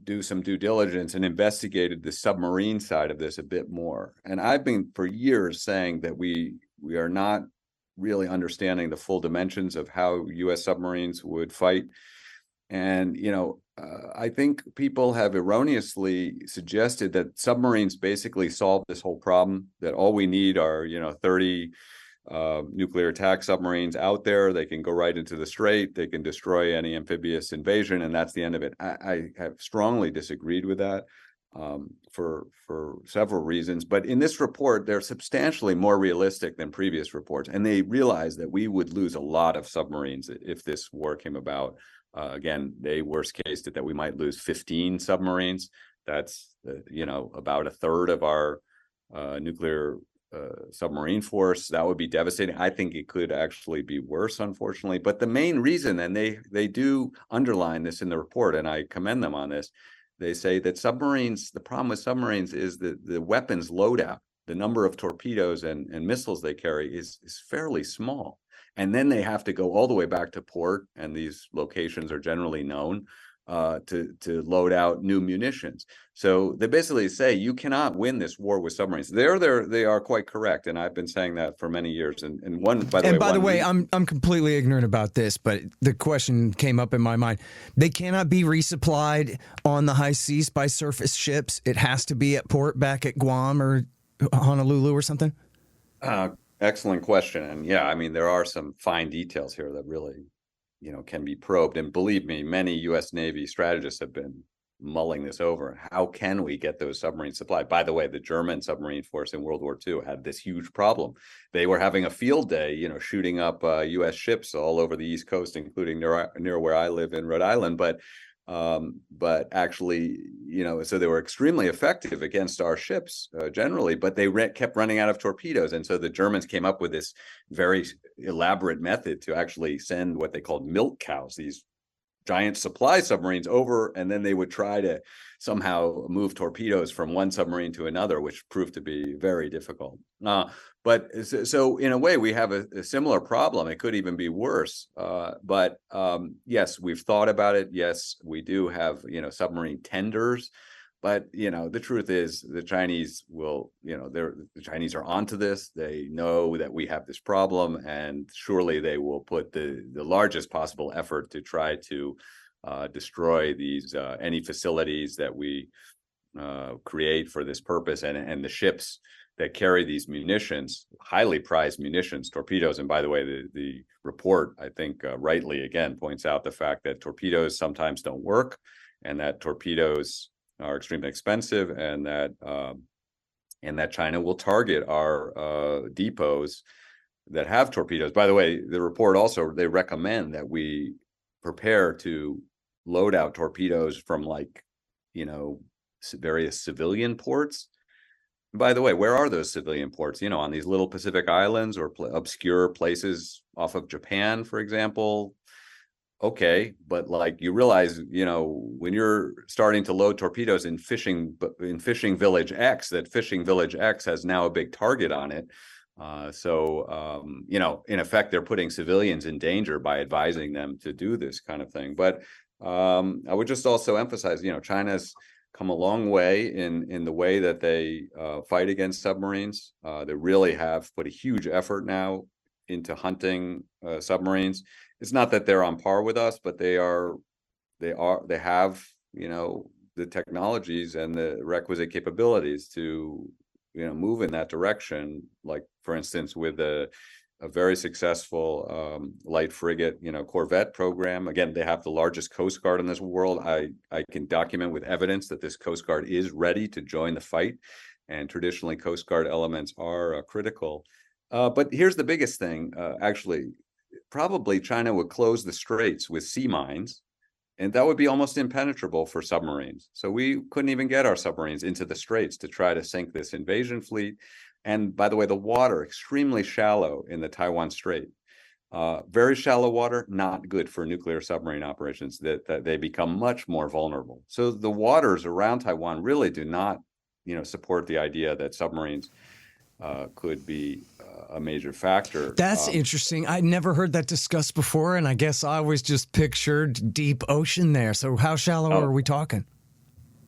do some due diligence and investigated the submarine side of this a bit more. And I've been for years saying that we are not really understanding the full dimensions of how U.S. submarines would fight. And, I think people have erroneously suggested that submarines basically solve this whole problem, that all we need are, 30 nuclear attack submarines out there. They can go right into the strait. They can destroy any amphibious invasion, and that's the end of it. I have strongly disagreed with that. For several reasons. But in this report, they're substantially more realistic than previous reports. And they realize that we would lose a lot of submarines if this war came about. Again, they worst cased it that we might lose 15 submarines. That's, about a third of our nuclear submarine force. That would be devastating. I think it could actually be worse, unfortunately. But the main reason, and they do underline this in the report, and I commend them on this, they say that the problem with submarines is that the weapons loadout, the number of torpedoes and missiles they carry is fairly small. And then they have to go all the way back to port, and these locations are generally known, to load out new munitions. So they basically say you cannot win this war with submarines. They are quite correct, and I've been saying that for many years. And by the way, I'm completely ignorant about this, but the question came up in my mind. They cannot be resupplied on the high seas by surface ships. It has to be at port back at Guam or Honolulu or something. Excellent question. And yeah, I mean, there are some fine details here that really, can be probed. And believe me, many U.S. Navy strategists have been mulling this over. How can we get those submarines supplied? By the way, the German submarine force in World War II had this huge problem. They were having a field day, shooting up U.S. ships all over the East Coast, including near where I live in Rhode Island. But actually, so they were extremely effective against our ships generally, but they kept running out of torpedoes. And so the Germans came up with this very elaborate method to actually send what they called milk cows, these giant supply submarines over, and then they would try to somehow move torpedoes from one submarine to another, which proved to be very difficult. But so in a way, we have a similar problem. It could even be worse. But yes, we've thought about it. Yes, we do have, submarine tenders. But, the truth is the Chinese will, the Chinese are onto this. They know that we have this problem, and surely they will put the largest possible effort to try to destroy these any facilities that we create for this purpose, and the ships that carry these munitions, highly prized munitions, torpedoes. And by the way, the report, I think rightly again points out the fact that torpedoes sometimes don't work, and that torpedoes are extremely expensive, and that China will target our depots that have torpedoes. By the way, the report also, they recommend that we prepare to load out torpedoes from, like, various civilian ports. By the way, where are those civilian ports? On these little Pacific islands or obscure places off of Japan, for example. Okay, but like, you realize, when you're starting to load torpedoes in fishing village X, that fishing village X has now a big target on it. So in effect, they're putting civilians in danger by advising them to do this kind of thing. But I would just also emphasize, China's come a long way in the way that they fight against submarines. They really have put a huge effort now into hunting submarines. It's not that they're on par with us, but they have, the technologies and the requisite capabilities to, move in that direction. Like, for instance, with a very successful light frigate, corvette program. Again, they have the largest Coast Guard in this world. I can document with evidence that this Coast Guard is ready to join the fight. And traditionally, Coast Guard elements are critical. But here's the biggest thing, actually. Probably China would close the straits with sea mines, and that would be almost impenetrable for submarines. So we couldn't even get our submarines into the straits to try to sink this invasion fleet. And by the way, the water extremely shallow in the Taiwan Strait. Very shallow water, not good for nuclear submarine operations, that they become much more vulnerable. So the waters around Taiwan really do not, support the idea that submarines could be a major factor. That's interesting. I never heard that discussed before, and I guess I always just pictured deep ocean there. So how shallow are we talking?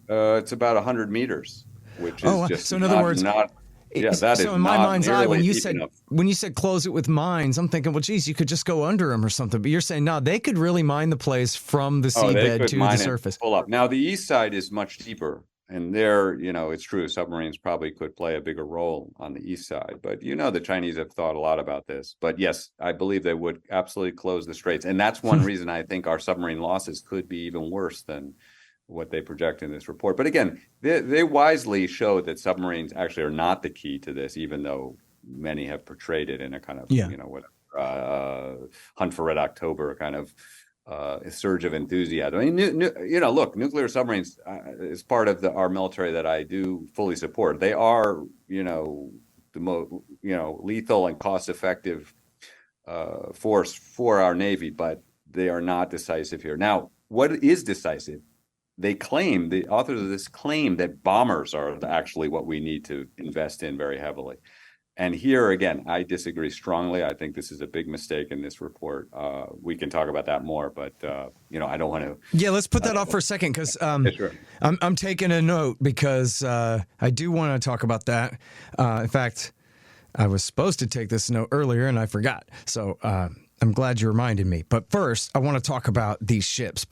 It's about 100 meters, which is just so in other words, that so is in my not mind's eye, when nearly you said close it with mines, I'm thinking, well, geez, you could just go under them or something. But you're saying, no, they could really mine the place from the seabed to the surface. Pull up. Now, the east side is much deeper. And there, it's true, submarines probably could play a bigger role on the east side. But, the Chinese have thought a lot about this. But yes, I believe they would absolutely close the straits. And that's one reason I think our submarine losses could be even worse than what they project in this report. But again, they wisely showed that submarines actually are not the key to this, even though many have portrayed it in a kind of, Hunt for Red October kind of a surge of enthusiasm. I mean, look, nuclear submarines is part of our military that I do fully support. They are, the most, lethal and cost-effective force for our Navy, but they are not decisive here. Now, what is decisive? The authors of this claim that bombers are actually what we need to invest in very heavily. And here, again, I disagree strongly. I think this is a big mistake in this report. We can talk about that more, but, I don't want to. Yeah, let's put that off for a second, because sure. I'm taking a note, because I do want to talk about that. In fact, I was supposed to take this note earlier, and I forgot. So I'm glad you reminded me. But first, I want to talk about these ships,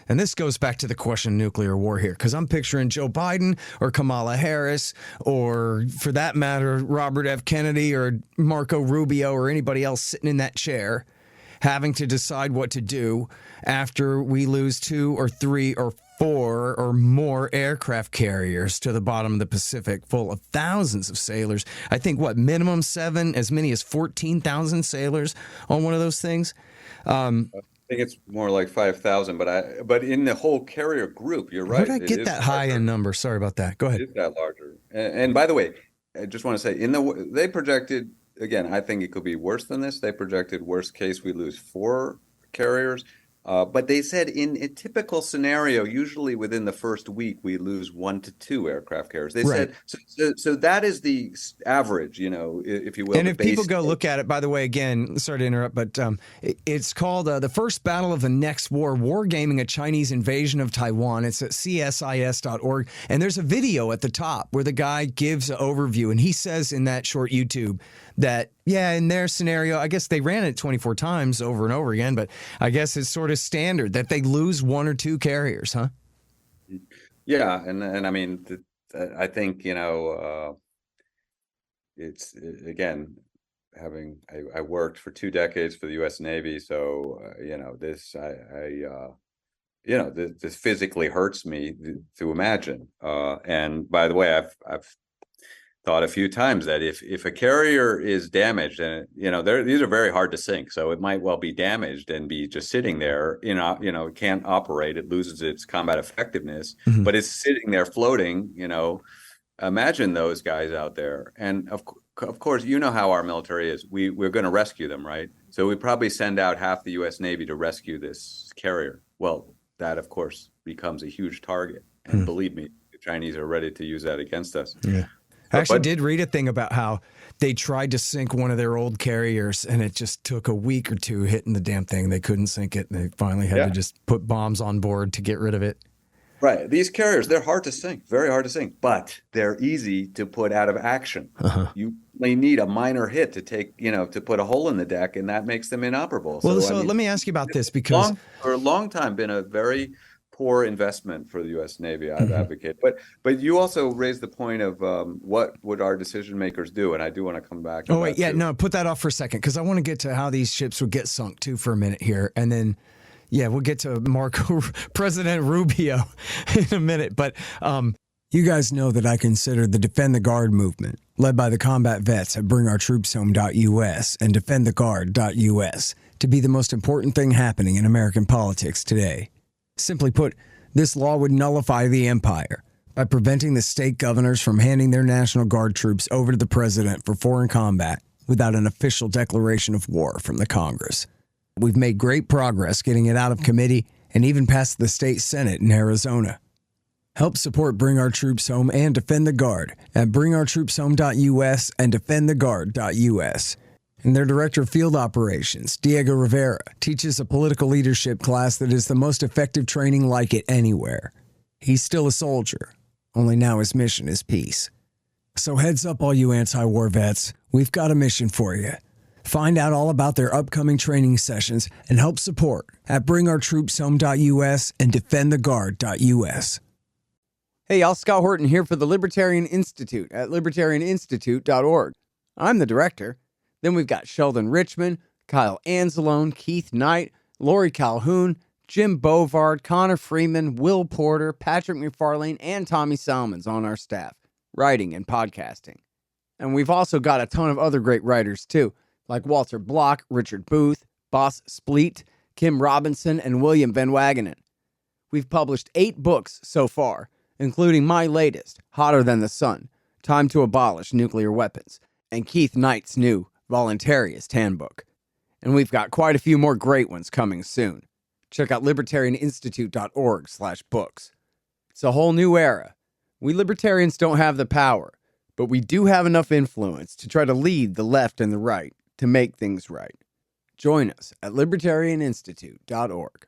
and this goes back to the question of nuclear war here, because I'm picturing Joe Biden or Kamala Harris, or for that matter, Robert F. Kennedy or Marco Rubio or anybody else sitting in that chair having to decide what to do after we lose 2 or 3 or 4 or more aircraft carriers to the bottom of the Pacific, full of thousands of sailors. I think, minimum 7, as many as 14,000 sailors on one of those things. I think it's more like 5,000, but in the whole carrier group, you're right. Where did I get that high-end number? Sorry about that. Go ahead. It is that larger. And by the way, I just want to say, they projected, again, I think it could be worse than this. They projected worst case, we lose 4 carriers. But they said in a typical scenario, usually within the first week, we lose 1 to 2 aircraft carriers. They said, so that is the average, if you will. And if people go look at it, by the way, again, sorry to interrupt, but it's called The First Battle of the Next War, Wargaming a Chinese Invasion of Taiwan. It's at CSIS.org. And there's a video at the top where the guy gives an overview. And he says in that short YouTube that, in their scenario, I guess they ran it 24 times over and over again, but I guess it's sort of standard that they lose 1 or 2 carriers, huh? Yeah, and I mean, I think, it's, again, I worked for 2 decades for the U.S. Navy, so, this, this physically hurts me to imagine. And by the way, I've thought a few times that if a carrier is damaged, and these are very hard to sink, so it might well be damaged and be just sitting there, it can't operate, it loses its combat effectiveness, but it's sitting there floating. Imagine those guys out there, and of course, how our military is. We're going to rescue them, right? So we probably send out half the U.S. Navy to rescue this carrier. Well, that of course becomes a huge target, and believe me, the Chinese are ready to use that against us. Yeah. I actually did read a thing about how they tried to sink one of their old carriers, and it just took a week or two hitting the damn thing. They couldn't sink it, and they finally had to just put bombs on board to get rid of it. Right. These carriers, they're hard to sink, very hard to sink, but they're easy to put out of action. You may need a minor hit to to put a hole in the deck, and that makes them inoperable. Well, so let me ask you about this, because for a long time been a very poor investment for the U.S. Navy. I've advocated, but you also raised the point of what would our decision makers do, and I do want to come back. Oh wait, no, put that off for a second, because I want to get to how these ships would get sunk too for a minute here, and then we'll get to President Rubio in a minute. But you guys know that I consider the Defend the Guard movement, led by the combat vets at BringOurTroopsHome.us and DefendTheGuard.us, to be the most important thing happening in American politics today. Simply put, this law would nullify the empire by preventing the state governors from handing their National Guard troops over to the president for foreign combat without an official declaration of war from the Congress. We've made great progress getting it out of committee and even past the state Senate in Arizona. Help support Bring Our Troops Home and Defend the Guard at BringOurTroopsHome.us and DefendTheGuard.us. And their Director of Field Operations, Diego Rivera, teaches a political leadership class that is the most effective training like it anywhere. He's still a soldier, only now his mission is peace. So heads up, all you anti-war vets, we've got a mission for you. Find out all about their upcoming training sessions and help support at BringOurTroopsHome.us and DefendTheGuard.us. Hey, y'all, Scott Horton here for the Libertarian Institute at libertarianinstitute.org. I'm the director. Then we've got Sheldon Richman, Kyle Anzalone, Keith Knight, Lori Calhoun, Jim Bovard, Connor Freeman, Will Porter, Patrick McFarlane, and Tommy Salmons on our staff, writing and podcasting. And we've also got a ton of other great writers too, like Walter Block, Richard Booth, Boss Spleet, Kim Robinson, and William Van Wagenen. We've published 8 books so far, including my latest, Hotter Than the Sun, Time to Abolish Nuclear Weapons, and Keith Knight's new Voluntarist Handbook. And we've got quite a few more great ones coming soon. Check out libertarianinstitute.org/books. It's a whole new era. We libertarians don't have the power, but we do have enough influence to try to lead the left and the right to make things right. Join us at libertarianinstitute.org.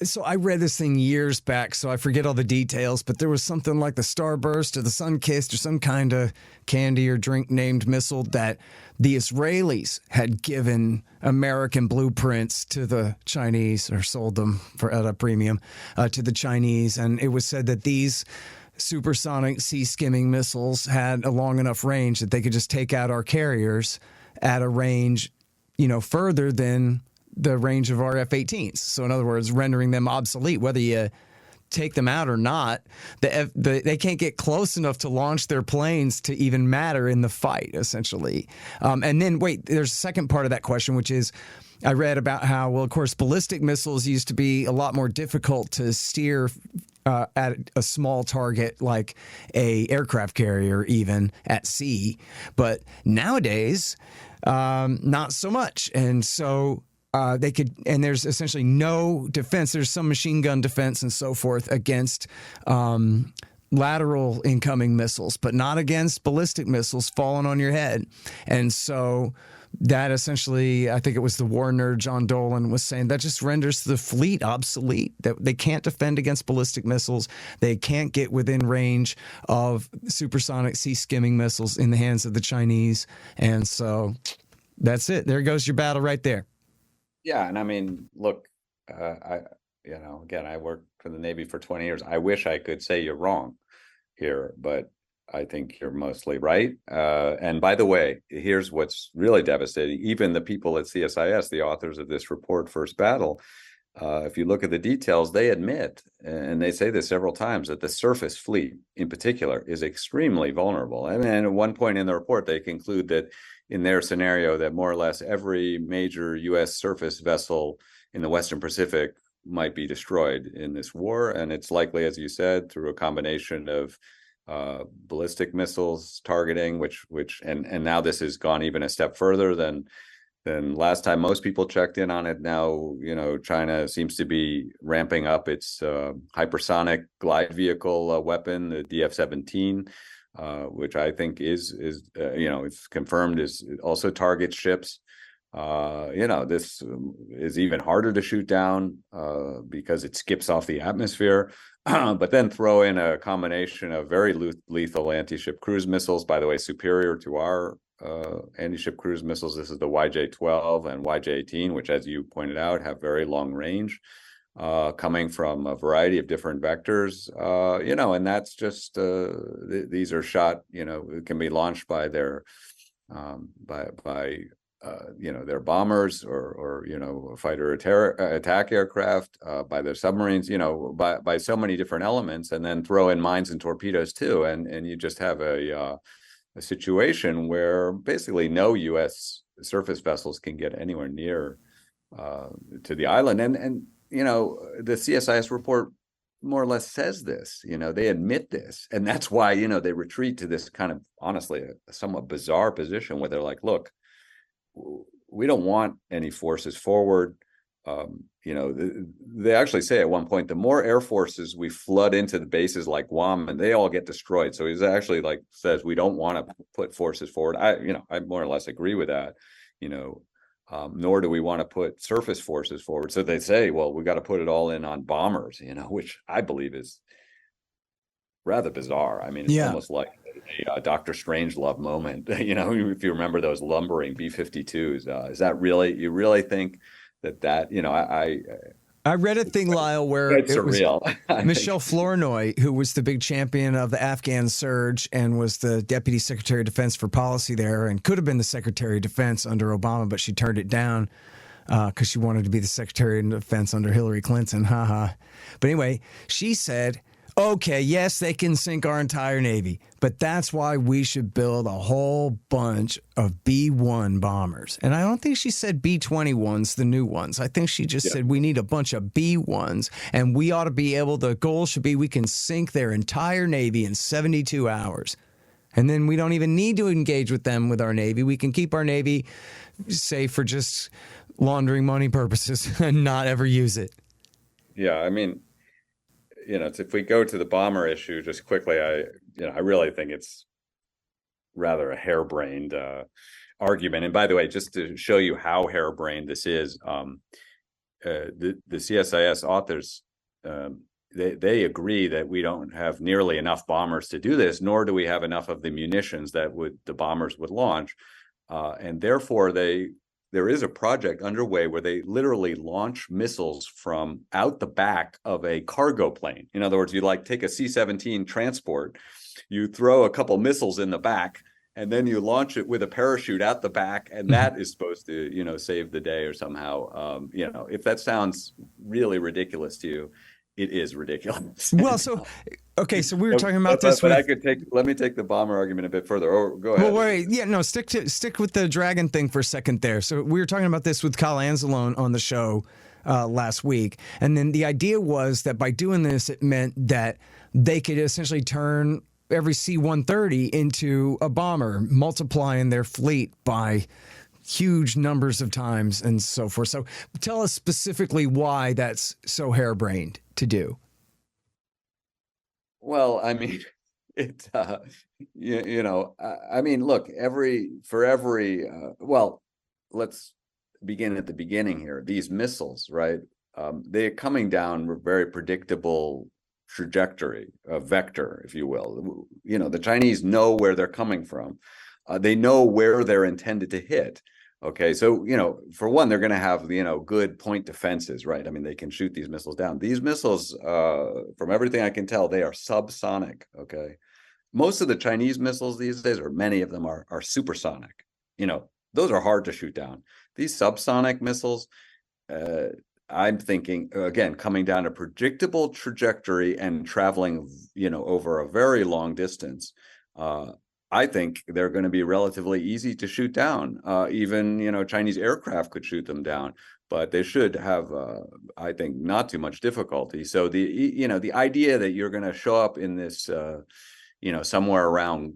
So I read this thing years back, so I forget all the details, but there was something like the Starburst or the Sunkist or some kind of candy or drink named missile that the Israelis had given American blueprints to the Chinese, or sold them at a premium to the Chinese. And it was said that these supersonic sea-skimming missiles had a long enough range that they could just take out our carriers at a range, further than the range of our F-18s. So in other words, rendering them obsolete, whether you take them out or not, they can't get close enough to launch their planes to even matter in the fight, essentially. And then, there's a second part of that question, which is, I read about how, of course, ballistic missiles used to be a lot more difficult to steer at a small target like a aircraft carrier, even at sea. But nowadays, not so much. And so they could, and there's essentially no defense. There's some machine gun defense and so forth against lateral incoming missiles, but not against ballistic missiles falling on your head. And so that essentially, I think it was the war nerd John Dolan was saying, that just renders the fleet obsolete. That they can't defend against ballistic missiles. They can't get within range of supersonic sea-skimming missiles in the hands of the Chinese. And so that's it. There goes your battle right there. Yeah, and I mean, look, again, I worked for the Navy for 20 years. I wish I could say you're wrong here, but I think you're mostly right. And by the way, here's what's really devastating. Even the people at CSIS, the authors of this report, First Battle, if you look at the details, they admit, and they say this several times, that the surface fleet in particular is extremely vulnerable. And at one point in the report, they conclude that in their scenario, that more or less every major U.S. surface vessel in the Western Pacific might be destroyed in this war. And it's likely, as you said, through a combination of ballistic missiles targeting, and now this has gone even a step further than last time most people checked in on it. Now, China seems to be ramping up its hypersonic glide vehicle weapon, the DF-17, which I think is it's confirmed is also targets ships. This is even harder to shoot down because it skips off the atmosphere. But then throw in a combination of very lethal anti-ship cruise missiles, by the way, superior to our anti-ship cruise missiles. This is the YJ-12 and YJ-18, which, as you pointed out, have very long range, coming from a variety of different vectors. And that's just these are shot. It can be launched by their their bombers or fighter attack aircraft, by their submarines, by so many different elements, and then throw in mines and torpedoes too, and you just have a situation where basically no U.S. surface vessels can get anywhere near to the island. And the CSIS report more or less says this. They admit this, and that's why they retreat to this kind of, honestly, a somewhat bizarre position where they're like, look, we don't want any forces forward. They actually say at one point, the more air forces we flood into the bases like Guam, and they all get destroyed. So he's actually says we don't want to put forces forward. I more or less agree with that. Nor do we want to put surface forces forward. So they say, well, we got to put it all in on bombers, which I believe is rather bizarre. I mean, it's almost like a Dr. Strangelove moment. If you remember those lumbering B-52s, is that really, you really think that I read a thing, Lyle, where it's surreal. Michelle Flournoy, who was the big champion of the Afghan surge and was the Deputy Secretary of Defense for Policy there and could have been the Secretary of Defense under Obama, but she turned it down because she wanted to be the Secretary of Defense under Hillary Clinton. But anyway, she said, okay, yes, they can sink our entire Navy, but that's why we should build a whole bunch of B-1 bombers. And I don't think she said B-21s, the new ones. I think she just said we need a bunch of B-1s, and we ought to be able, the goal should be we can sink their entire Navy in 72 hours. And then we don't even need to engage with them with our Navy. We can keep our Navy safe for just laundering money purposes and not ever use it. Yeah, I mean, if we go to the bomber issue just quickly, I really think it's rather a harebrained argument. And by the way, just to show you how harebrained this is, the CSIS authors, they agree that we don't have nearly enough bombers to do this, nor do we have enough of the munitions that the bombers would launch, and therefore there is a project underway where they literally launch missiles from out the back of a cargo plane. In other words, you take a C-17 transport, you throw a couple missiles in the back, and then you launch it with a parachute out the back, and that is supposed to, save the day or somehow. If that sounds really ridiculous to you, it is ridiculous. Well, so we were talking about this. But let me take the bomber argument a bit further. Or go ahead. Well, wait, stick with the dragon thing for a second there. So we were talking about this with Kyle Anzalone on the show last week, and then the idea was that by doing this, it meant that they could essentially turn every C-130 into a bomber, multiplying their fleet by huge numbers of times and so forth. So tell us specifically why that's so harebrained to do. Well, I mean, look, let's begin at the beginning here. These missiles, right? They're coming down a very predictable trajectory, a vector, if you will. The Chinese know where they're coming from. They know where they're intended to hit. Okay, so, for one, they're going to have, good point defenses, right? I mean, they can shoot these missiles down. These missiles, from everything I can tell, they are subsonic, okay? Most of the Chinese missiles these days, or many of them are supersonic. Those are hard to shoot down. These subsonic missiles, I'm thinking, again, coming down a predictable trajectory and traveling, over a very long distance, I think they're going to be relatively easy to shoot down. Even, Chinese aircraft could shoot them down, but they should have, I think, not too much difficulty. So the idea that you're going to show up in this, somewhere around,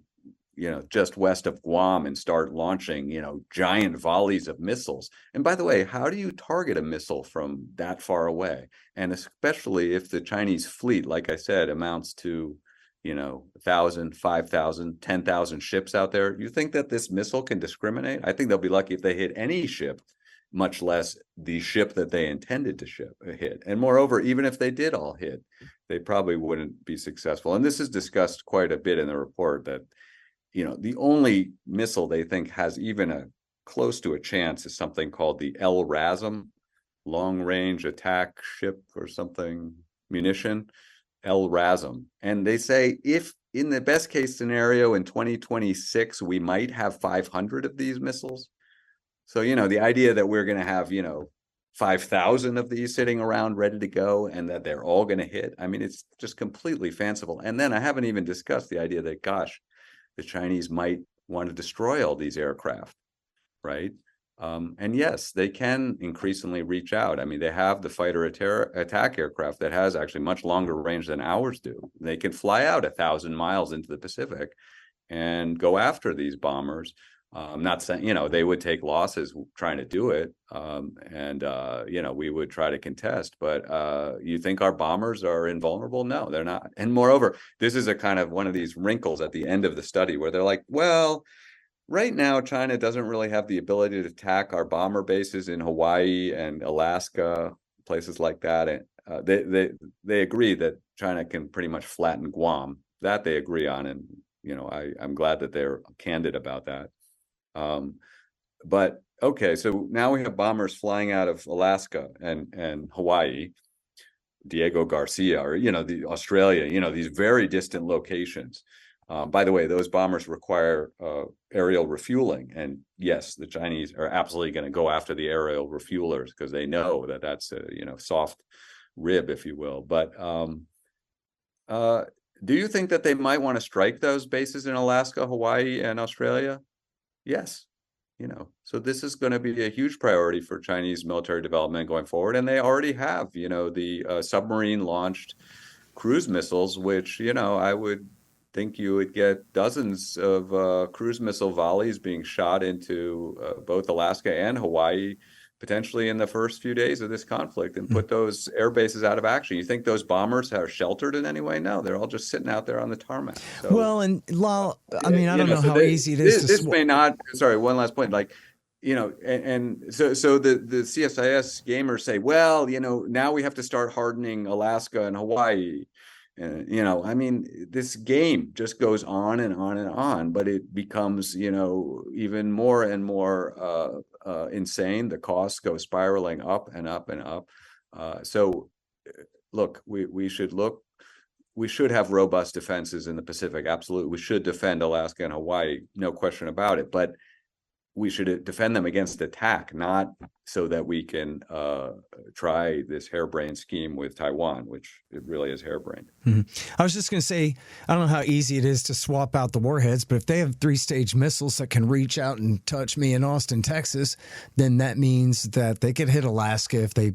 just west of Guam and start launching, giant volleys of missiles. And by the way, how do you target a missile from that far away? And especially if the Chinese fleet, like I said, amounts to, 1,000, 5,000, 10,000 ships out there. You think that this missile can discriminate? I think they'll be lucky if they hit any ship, much less the ship that they intended to hit. And moreover, even if they did all hit, they probably wouldn't be successful. And this is discussed quite a bit in the report that, the only missile they think has even a close to a chance is something called the LRASM, long range attack ship or something, munition, LRASM. And they say if in the best case scenario in 2026, we might have 500 of these missiles. So, the idea that we're going to have, 5,000 of these sitting around ready to go and that they're all going to hit. I mean, it's just completely fanciful. And then I haven't even discussed the idea that, gosh, the Chinese might want to destroy all these aircraft, right? And yes, they can increasingly reach out. I mean, they have the fighter attack aircraft that has actually much longer range than ours do. They can fly out 1,000 miles into the Pacific and go after these bombers. I'm not saying, they would take losses trying to do it. We would try to contest, but you think our bombers are invulnerable? No, they're not. And moreover, this is a kind of one of these wrinkles at the end of the study where they're like, well, right now, China doesn't really have the ability to attack our bomber bases in Hawaii and Alaska, places like that. And they agree that China can pretty much flatten Guam. That they agree on. And, I'm glad that they're candid about that. But okay, so now we have bombers flying out of Alaska and Hawaii, Diego Garcia, or the Australia, these very distant locations. By the way, those bombers require aerial refueling, and yes, the Chinese are absolutely going to go after the aerial refuelers because they know that that's a soft rib, if you will. But do you think that they might want to strike those bases in Alaska, Hawaii, and Australia? Yes. So this is going to be a huge priority for Chinese military development going forward. And they already have, the submarine launched cruise missiles, which, I would think you would get dozens of cruise missile volleys being shot into both Alaska and Hawaii, potentially in the first few days of this conflict, and put those air bases out of action. You think those bombers are sheltered in any way? No, they're all just sitting out there on the tarmac. So, well, and Lyle, I mean, I don't know how easy it is. This may not. Sorry, one last point. Like, and so the CSIS gamers say, well, now we have to start hardening Alaska and Hawaii. I mean, this game just goes on and on and on, but it becomes, even more and more insane. The costs go spiraling up and up and up. So look, we should have robust defenses in the Pacific. Absolutely. We should defend Alaska and Hawaii. No question about it. But we should defend them against attack, not so that we can try this harebrained scheme with Taiwan, which it really is harebrained. Mm-hmm. I was just going to say, I don't know how easy it is to swap out the warheads, but if they have 3-stage missiles that can reach out and touch me in Austin, Texas, then that means that they could hit Alaska if they,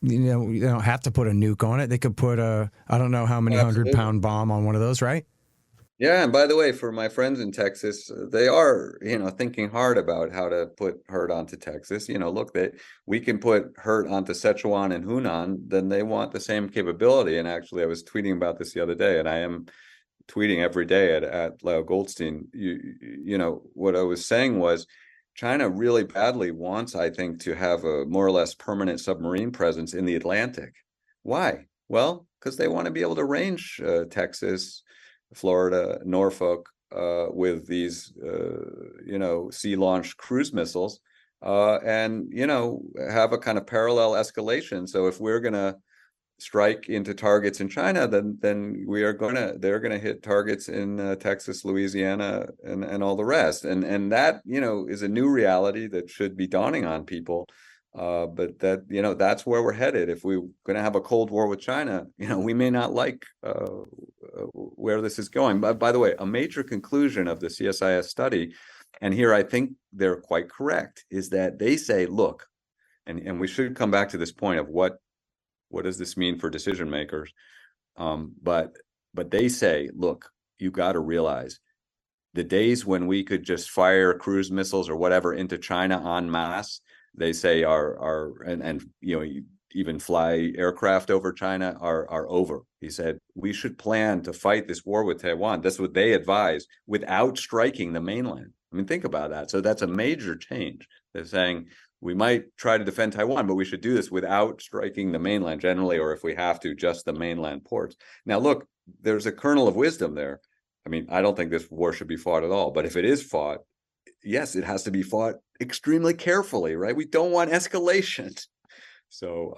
you don't have to put a nuke on it. They could put I don't know how many 100-pound bomb on one of those, right? Yeah, and by the way, for my friends in Texas, they are, thinking hard about how to put hurt onto Texas. Look, we can put hurt onto Sichuan and Hunan, then they want the same capability. And actually, I was tweeting about this the other day, and I am tweeting every day at Lyle Goldstein. What I was saying was China really badly wants, I think, to have a more or less permanent submarine presence in the Atlantic. Why? Well, because they want to be able to range Texas, Florida, Norfolk, with these, sea-launched cruise missiles, and, have a kind of parallel escalation. So if we're going to strike into targets in China, then they're going to hit targets in Texas, Louisiana, and all the rest. And that, is a new reality that should be dawning on people. But that, that's where we're headed. If we're going to have a Cold War with China, we may not like where this is going. But by the way, a major conclusion of the CSIS study, and here I think they're quite correct, is that they say, look, and we should come back to this point of what does this mean for decision makers? But they say, look, you got to realize the days when we could just fire cruise missiles or whatever into China en masse, they say and even fly aircraft over China are over. He said we should plan to fight this war with Taiwan. That's what they advise, without striking the mainland. I mean, think about that. So that's a major change. They're saying we might try to defend Taiwan, but we should do this without striking the mainland generally, or if we have to, just the mainland ports. Now, look, there's a kernel of wisdom there. I mean, I don't think this war should be fought at all, but if it is fought, yes, it has to be fought extremely carefully, right? We don't want escalation. So,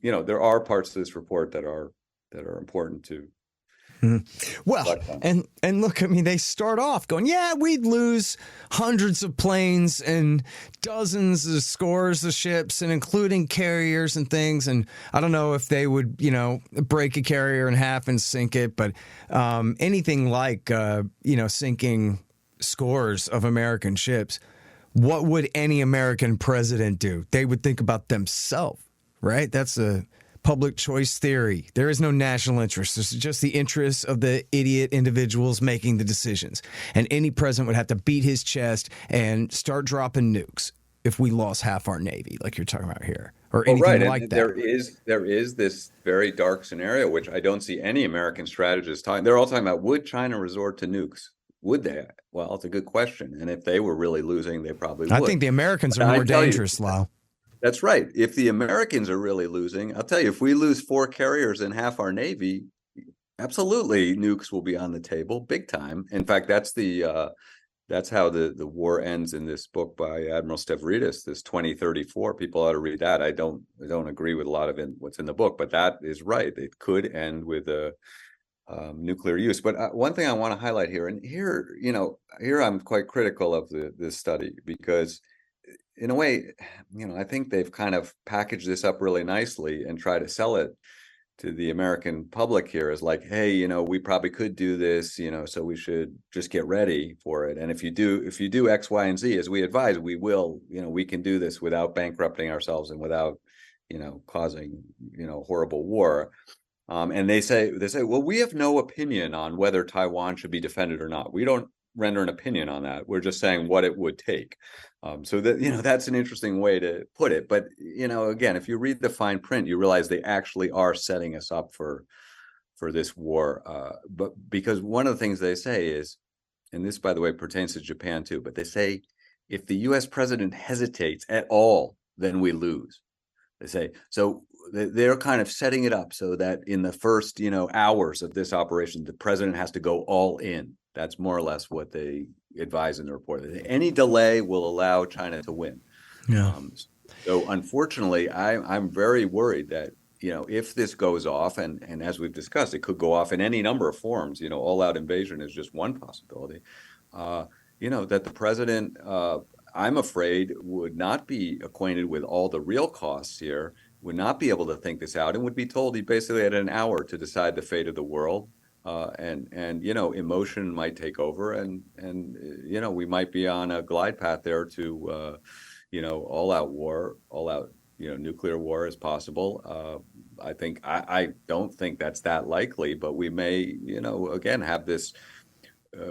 there are parts of this report that are important to. Well, and look, I mean, they start off going, yeah, we'd lose hundreds of planes and dozens of scores of ships, and including carriers and things. And I don't know if they would, break a carrier in half and sink it, but anything like, sinking scores of American ships, what would any American president do? They would think about themselves, right? That's a public choice theory. There is no national interest. There's just the interests of the idiot individuals making the decisions. And any president would have to beat his chest and start dropping nukes if we lost half our Navy, like you're talking about here, or anything like that. There is this very dark scenario, which I don't see any American strategists talking. They're all talking about, would China resort to nukes? Would they? Well, it's a good question. And if they were really losing, they probably would. I think the Americans are more dangerous, Lyle. That's right. If the Americans are really losing, I'll tell you, if we lose 4 carriers and half our Navy, absolutely nukes will be on the table, big time. In fact, that's how the war ends in this book by Admiral Stavridis, this 2034. People ought to read that. I don't agree with a lot of what's in the book, but that is right. It could end with a nuclear use. But one thing I want to highlight here, and here I'm quite critical of this study, because in a way, I think they've kind of packaged this up really nicely and try to sell it to the American public here as like, hey, we probably could do this, so we should just get ready for it. And if you do X, Y, and Z, as we advise, we will, we can do this without bankrupting ourselves and without, causing, horrible war. And they say, well, we have no opinion on whether Taiwan should be defended or not. We don't render an opinion on that. We're just saying what it would take. So that, that's an interesting way to put it. But, again, if you read the fine print, you realize they actually are setting us up for this war. But because one of the things they say is, and this, by the way, pertains to Japan too, but they say, if the US president hesitates at all, then we lose. They say, so they're kind of setting it up so that in the first, hours of this operation, the president has to go all in. That's more or less what they advise in the report. Any delay will allow China to win. Yeah. So unfortunately, I'm very worried that, if this goes off, and as we've discussed, it could go off in any number of forms, all-out invasion is just one possibility, that the president, I'm afraid, would not be acquainted with all the real costs here, would not be able to think this out, and would be told he basically had an hour to decide the fate of the world. And emotion might take over, and we might be on a glide path there to all-out war, all-out nuclear war is possible. I don't think that's that likely, but we may again have this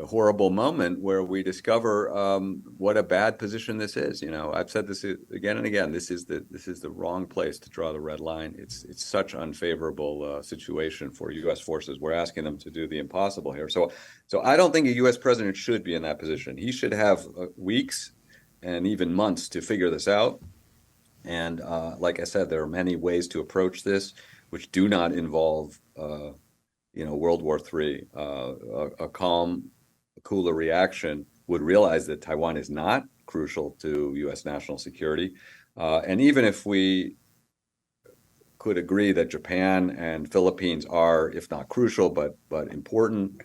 horrible moment where we discover what a bad position this is. I've said this again and again. This is the wrong place to draw the red line. It's such unfavorable situation for U.S. forces. We're asking them to do the impossible here. So I don't think a U.S. president should be in that position. He should have weeks and even months to figure this out. And like I said, there are many ways to approach this, which do not involve World War III. A calm, cooler reaction would realize that Taiwan is not crucial to U.S. national security. And even if we could agree that Japan and Philippines are, if not crucial, but important,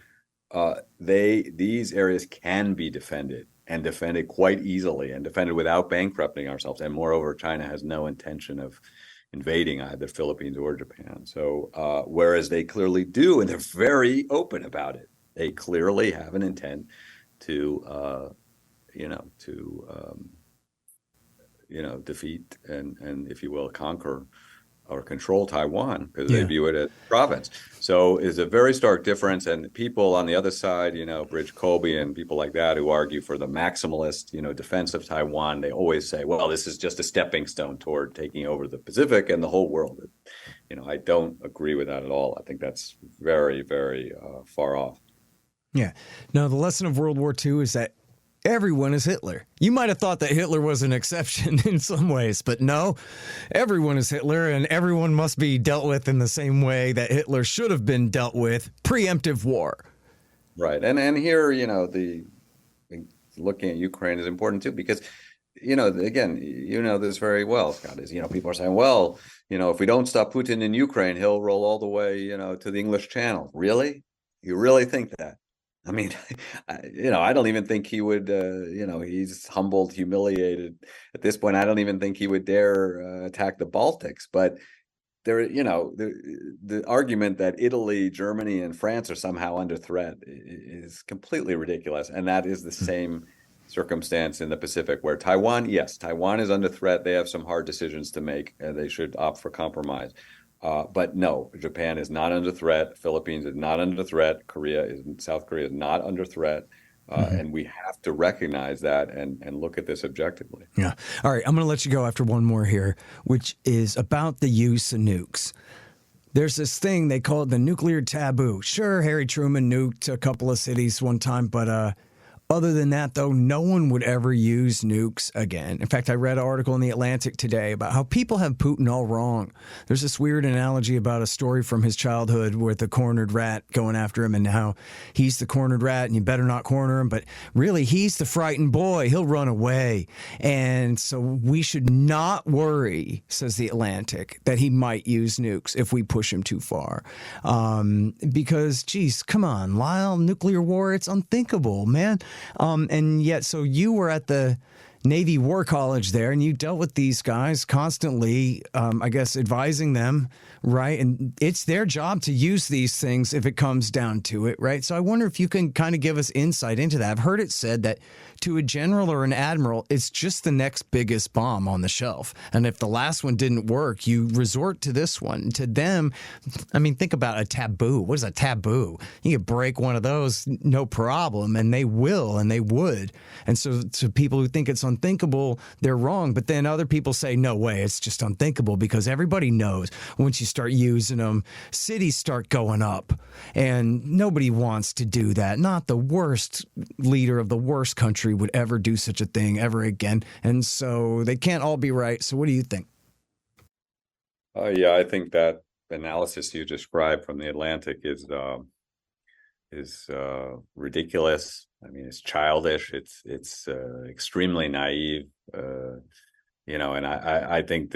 these areas can be defended. and defend it quite easily and defend it without bankrupting ourselves. And moreover, China has no intention of invading either Philippines or Japan. So whereas they clearly do, and they're very open about it, they clearly have an intent to defeat and if you will, conquer or control Taiwan, because they view it as a province. So it's a very stark difference. And people on the other side, Bridge Colby and people like that who argue for the maximalist, defense of Taiwan, they always say, well, this is just a stepping stone toward taking over the Pacific and the whole world. I don't agree with that at all. I think that's very, very far off. Yeah. No, the lesson of World War II is that everyone is Hitler. You might have thought that Hitler was an exception in some ways, but no, everyone is Hitler, and everyone must be dealt with in the same way that Hitler should have been dealt with. Preemptive war. Right. And here, the looking at Ukraine is important too, because, again, this very well, Scott, is, people are saying, well, if we don't stop Putin in Ukraine, he'll roll all the way, to the English Channel. Really? You really think that? I mean, I don't even think he would, he's humbled, humiliated at this point. I don't even think he would dare attack the Baltics. But there, the argument that Italy, Germany, and France are somehow under threat is completely ridiculous. And that is the same circumstance in the Pacific, where Taiwan is under threat. They have some hard decisions to make. They should opt for compromise. But no, Japan is not under threat. Philippines is not under threat. South Korea is not under threat. And we have to recognize that and look at this objectively. Yeah. All right. I'm going to let you go after one more here, which is about the use of nukes. There's this thing they call it the nuclear taboo. Sure, Harry Truman nuked a couple of cities one time, but other than that, though, no one would ever use nukes again. In fact, I read an article in The Atlantic today about how people have Putin all wrong. There's this weird analogy about a story from his childhood with the cornered rat going after him and how he's the cornered rat and you better not corner him. But really, he's the frightened boy. He'll run away. And so we should not worry, says The Atlantic, that he might use nukes if we push him too far. Because, geez, come on, Lyle, nuclear war, it's unthinkable, man. And yet, so you were at the Navy War College there, and you dealt with these guys constantly, I guess, advising them, right? And it's their job to use these things if it comes down to it, right? So I wonder if you can kind of give us insight into that. I've heard it said that to a general or an admiral, it's just the next biggest bomb on the shelf. And if the last one didn't work, you resort to this one. To them, I mean, think about a taboo. What is a taboo? You could break one of those, no problem, and they will, and they would. And so to people who think it's unthinkable, they're wrong. But then other people say, no way, it's just unthinkable, because everybody knows once you start using them, cities start going up. And nobody wants to do that. Not the worst leader of the worst country would ever do such a thing ever again. And so they can't all be right. So what do you think? Yeah, I think that analysis you described from the Atlantic is ridiculous. I mean, it's childish. It's extremely naive. And I think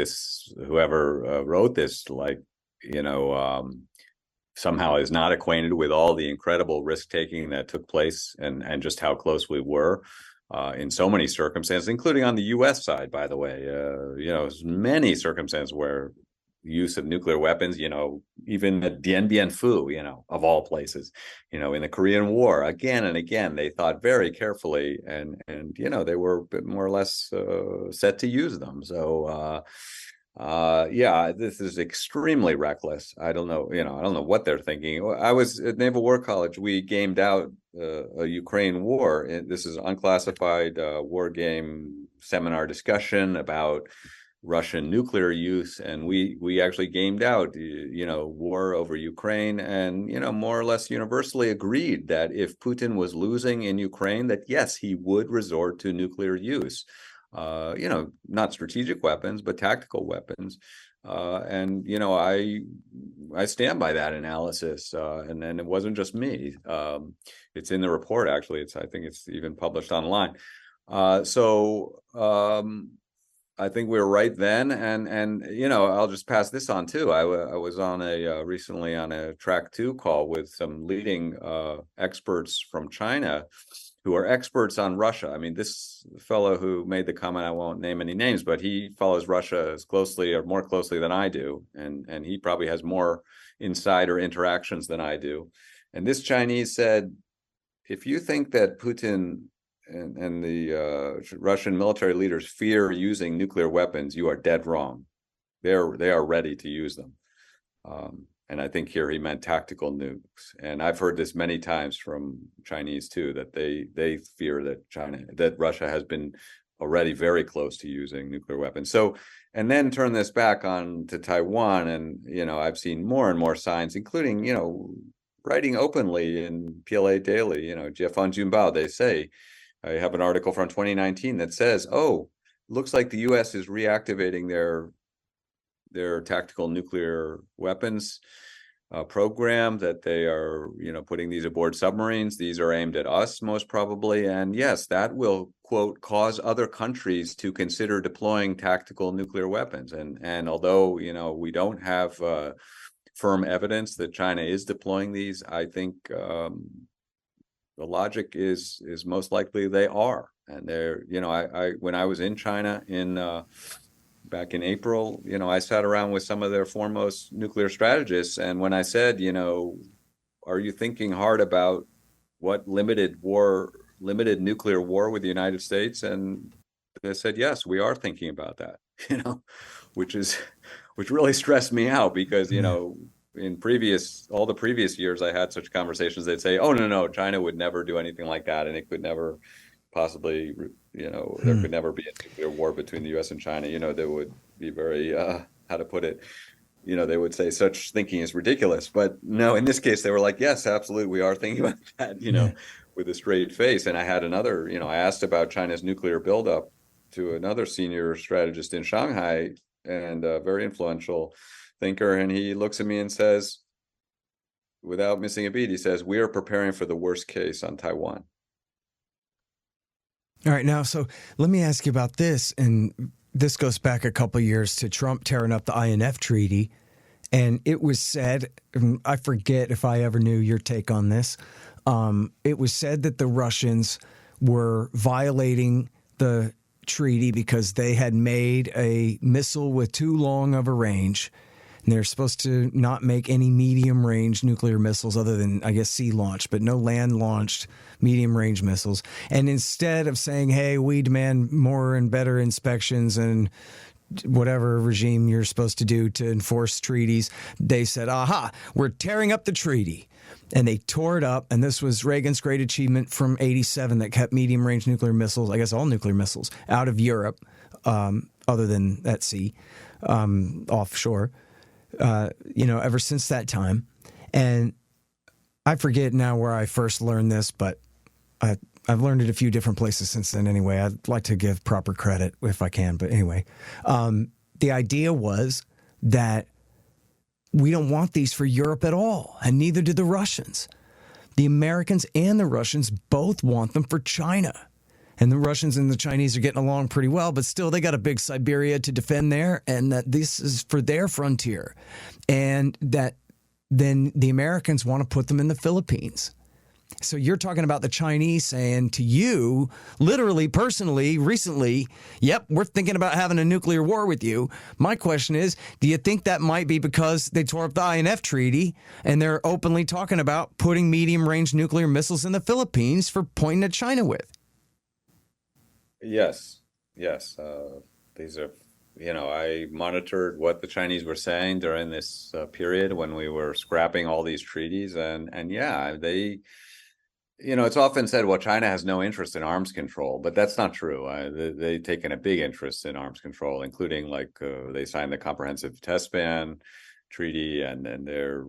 whoever wrote this, somehow is not acquainted with all the incredible risk taking that took place and just how close we were in so many circumstances, including on the U.S. side, by the way. Many circumstances where use of nuclear weapons, even at Dien Bien Phu, of all places, in the Korean War, again and again, they thought very carefully and they were a bit more or less set to use them. So, this is extremely reckless. I don't know what they're thinking. I was at Naval War College. We gamed out a Ukraine war. This is unclassified war game seminar discussion about Russian nuclear use, and we actually gamed out war over Ukraine, and more or less universally agreed that if Putin was losing in Ukraine, that yes, he would resort to nuclear use. Not strategic weapons, but tactical weapons. And I stand by that analysis. And then it wasn't just me. It's in the report, actually. I think it's even published online. I think we were right then. And I'll just pass this on too. I was on recently on a track 2 call with some leading experts from China who are experts on Russia. I mean, this fellow who made the comment, I won't name any names, but he follows Russia as closely or more closely than I do. And he probably has more insider interactions than I do. And this Chinese said, if you think that Putin and the Russian military leaders fear using nuclear weapons, you are dead wrong. They are ready to use them. And I think here he meant tactical nukes. And I've heard this many times from Chinese too, that they fear that Russia has been already very close to using nuclear weapons. So, and then turn this back on to Taiwan. And, I've seen more and more signs, including, writing openly in PLA Daily, Jiefan Junbao, they say, I have an article from 2019 that says, looks like the US is reactivating their tactical nuclear weapons program, that they are, putting these aboard submarines. These are aimed at us most probably. And yes, that will, quote, cause other countries to consider deploying tactical nuclear weapons. And although, we don't have firm evidence that China is deploying these, I think the logic is most likely they are. And they're, I when I was in China back in April, I sat around with some of their foremost nuclear strategists. And when I said, are you thinking hard about what limited nuclear war with the United States? And they said, yes, we are thinking about that, which really stressed me out because, in all the previous years I had such conversations, they'd say, oh, no, China would never do anything like that. And it could never possibly, there could never be a nuclear war between the U.S. and China. There would be very, how to put it, they would say such thinking is ridiculous. But no, in this case, they were like, yes, absolutely, we are thinking about that, with a straight face. And I had another, I asked about China's nuclear buildup to another senior strategist in Shanghai and a very influential thinker. And he looks at me and says, without missing a beat, he says, we are preparing for the worst case on Taiwan. All right, now, so let me ask you about this, and this goes back a couple of years to Trump tearing up the INF Treaty, and it was said, and I forget if I ever knew your take on this, it was said that the Russians were violating the treaty because they had made a missile with too long of a range, and they're supposed to not make any medium-range nuclear missiles other than, I guess, sea-launched, but no land-launched medium-range missiles. And instead of saying, hey, we demand more and better inspections and whatever regime you're supposed to do to enforce treaties, they said, aha, we're tearing up the treaty. And they tore it up, and this was Reagan's great achievement from '87 that kept medium-range nuclear missiles, I guess all nuclear missiles, out of Europe, other than at sea, offshore. Ever since that time. And I forget now where I first learned this, but I've learned it a few different places since then anyway. I'd like to give proper credit if I can. But anyway, the idea was that we don't want these for Europe at all, and neither do the Russians. The Americans and the Russians both want them for China. And the Russians and the Chinese are getting along pretty well, but still they got a big Siberia to defend there, and that this is for their frontier. And that then the Americans want to put them in the Philippines. So you're talking about the Chinese saying to you, literally, personally, recently, yep, we're thinking about having a nuclear war with you. My question is, do you think that might be because they tore up the INF Treaty and they're openly talking about putting medium-range nuclear missiles in the Philippines for pointing at China with? Yes. These are, I monitored what the Chinese were saying during this period when we were scrapping all these treaties. And yeah, they, it's often said, well, China has no interest in arms control, but that's not true. They've taken a big interest in arms control, including they signed the Comprehensive Test Ban Treaty, and there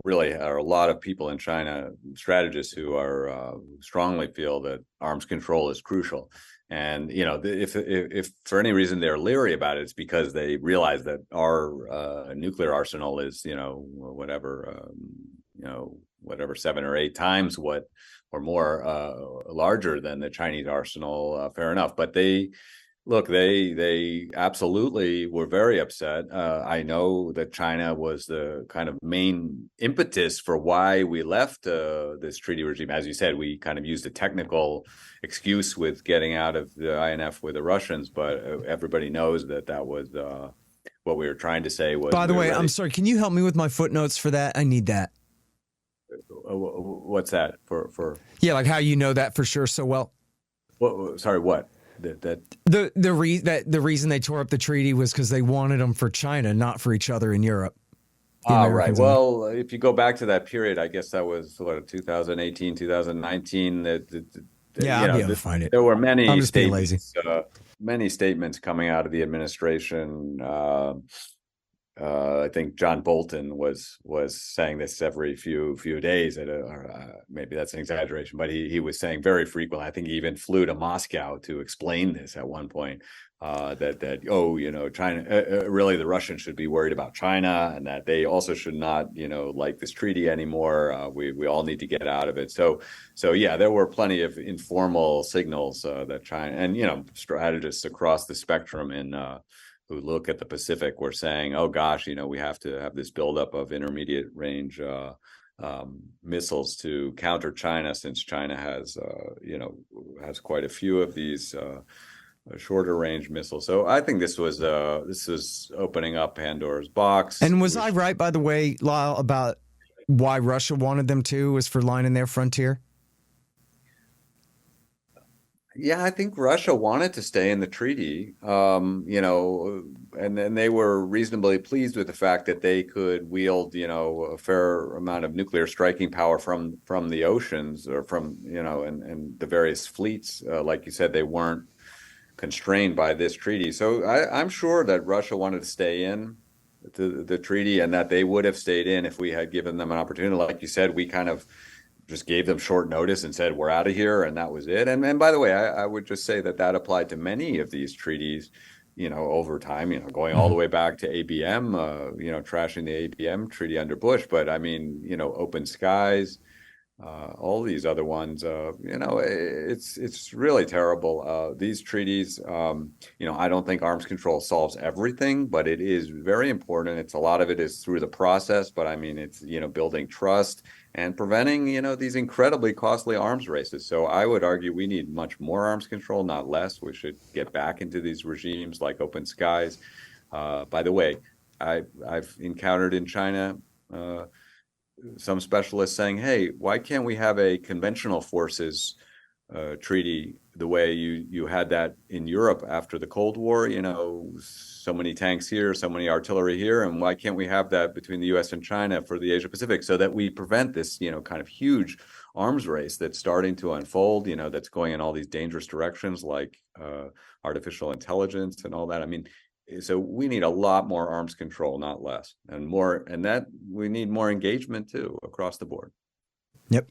really are a lot of people in China, strategists, who are strongly feel that arms control is crucial. And if for any reason they're leery about it, it's because they realize that our nuclear arsenal is whatever 7 or 8 times what or more larger than the Chinese arsenal. Fair enough, but they Look, they absolutely were very upset. I know that China was the kind of main impetus for why we left this treaty regime. As you said, we kind of used a technical excuse with getting out of the INF with the Russians, but everybody knows that that was what we were trying to say was. By the way, I'm sorry. Can you help me with my footnotes for that? I need that. What's that for? Yeah, like how you know that for sure so well. Sorry, what? The reason they tore up the treaty was because they wanted them for China, not for each other in Europe. Right. Well, if you go back to that period, I guess that was 2018, 2019. I'll be able to find it. There were many I'm just being lazy. Many statements coming out of the administration. I think John Bolton was saying this every few days. Maybe that's an exaggeration, but he was saying very frequently. I think he even flew to Moscow to explain this at one point. That China, really the Russians should be worried about China, and that they also should not like this treaty anymore. We all need to get out of it. So yeah, there were plenty of informal signals that China and strategists across the spectrum who look at the Pacific were saying, oh gosh, we have to have this buildup of intermediate range missiles to counter China, since China has quite a few of these shorter range missiles. So I think this was opening up Pandora's box. And was I right, by the way, Lyle, about why Russia wanted them to, was for lining their frontier? Yeah, I think Russia wanted to stay in the treaty, and then they were reasonably pleased with the fact that they could wield, a fair amount of nuclear striking power from the oceans, or from, and the various fleets. Like you said, they weren't constrained by this treaty. So I'm sure that Russia wanted to stay in the treaty, and that they would have stayed in if we had given them an opportunity. Like you said, we kind of just gave them short notice and said, we're out of here, and that was it. And by the way, I would just say that applied to many of these treaties, over time, going all the way back to ABM, trashing the ABM treaty under Bush. But I mean, open skies, all these other ones, it's really terrible. These treaties, I don't think arms control solves everything, but it is very important. A lot of it is through the process, but I mean, it's, building trust and preventing, these incredibly costly arms races. So I would argue we need much more arms control, not less. We should get back into these regimes like open skies. By the way, I've encountered in China, some specialists saying, hey, why can't we have a conventional forces treaty the way you had that in Europe after the Cold War? So many tanks here, so many artillery here, and why can't we have that between the U.S. and China for the Asia Pacific, so that we prevent this kind of huge arms race that's starting to unfold, that's going in all these dangerous directions, like artificial intelligence and all that. I mean, so we need a lot more arms control, not less, and that we need more engagement too across the board. Yep.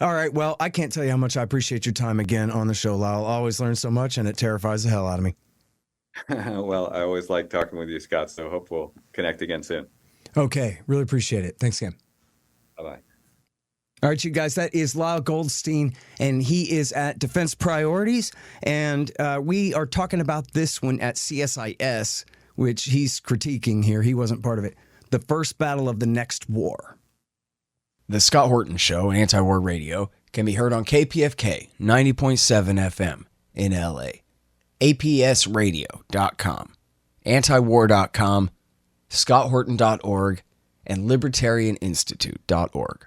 All right. Well, I can't tell you how much I appreciate your time again on the show, Lyle. I always learn so much, and it terrifies the hell out of me. Well, I always like talking with you, Scott, so hope we'll connect again soon. Okay. Really appreciate it. Thanks again. Bye-bye. All right, you guys, that is Lyle Goldstein, and he is at Defense Priorities, and we are talking about this one at CSIS, which he's critiquing here. He wasn't part of it. The First Battle of the Next War. The Scott Horton Show, Anti-War Radio, can be heard on KPFK 90.7 FM in LA, APSradio.com, antiwar.com, scotthorton.org, and libertarianinstitute.org.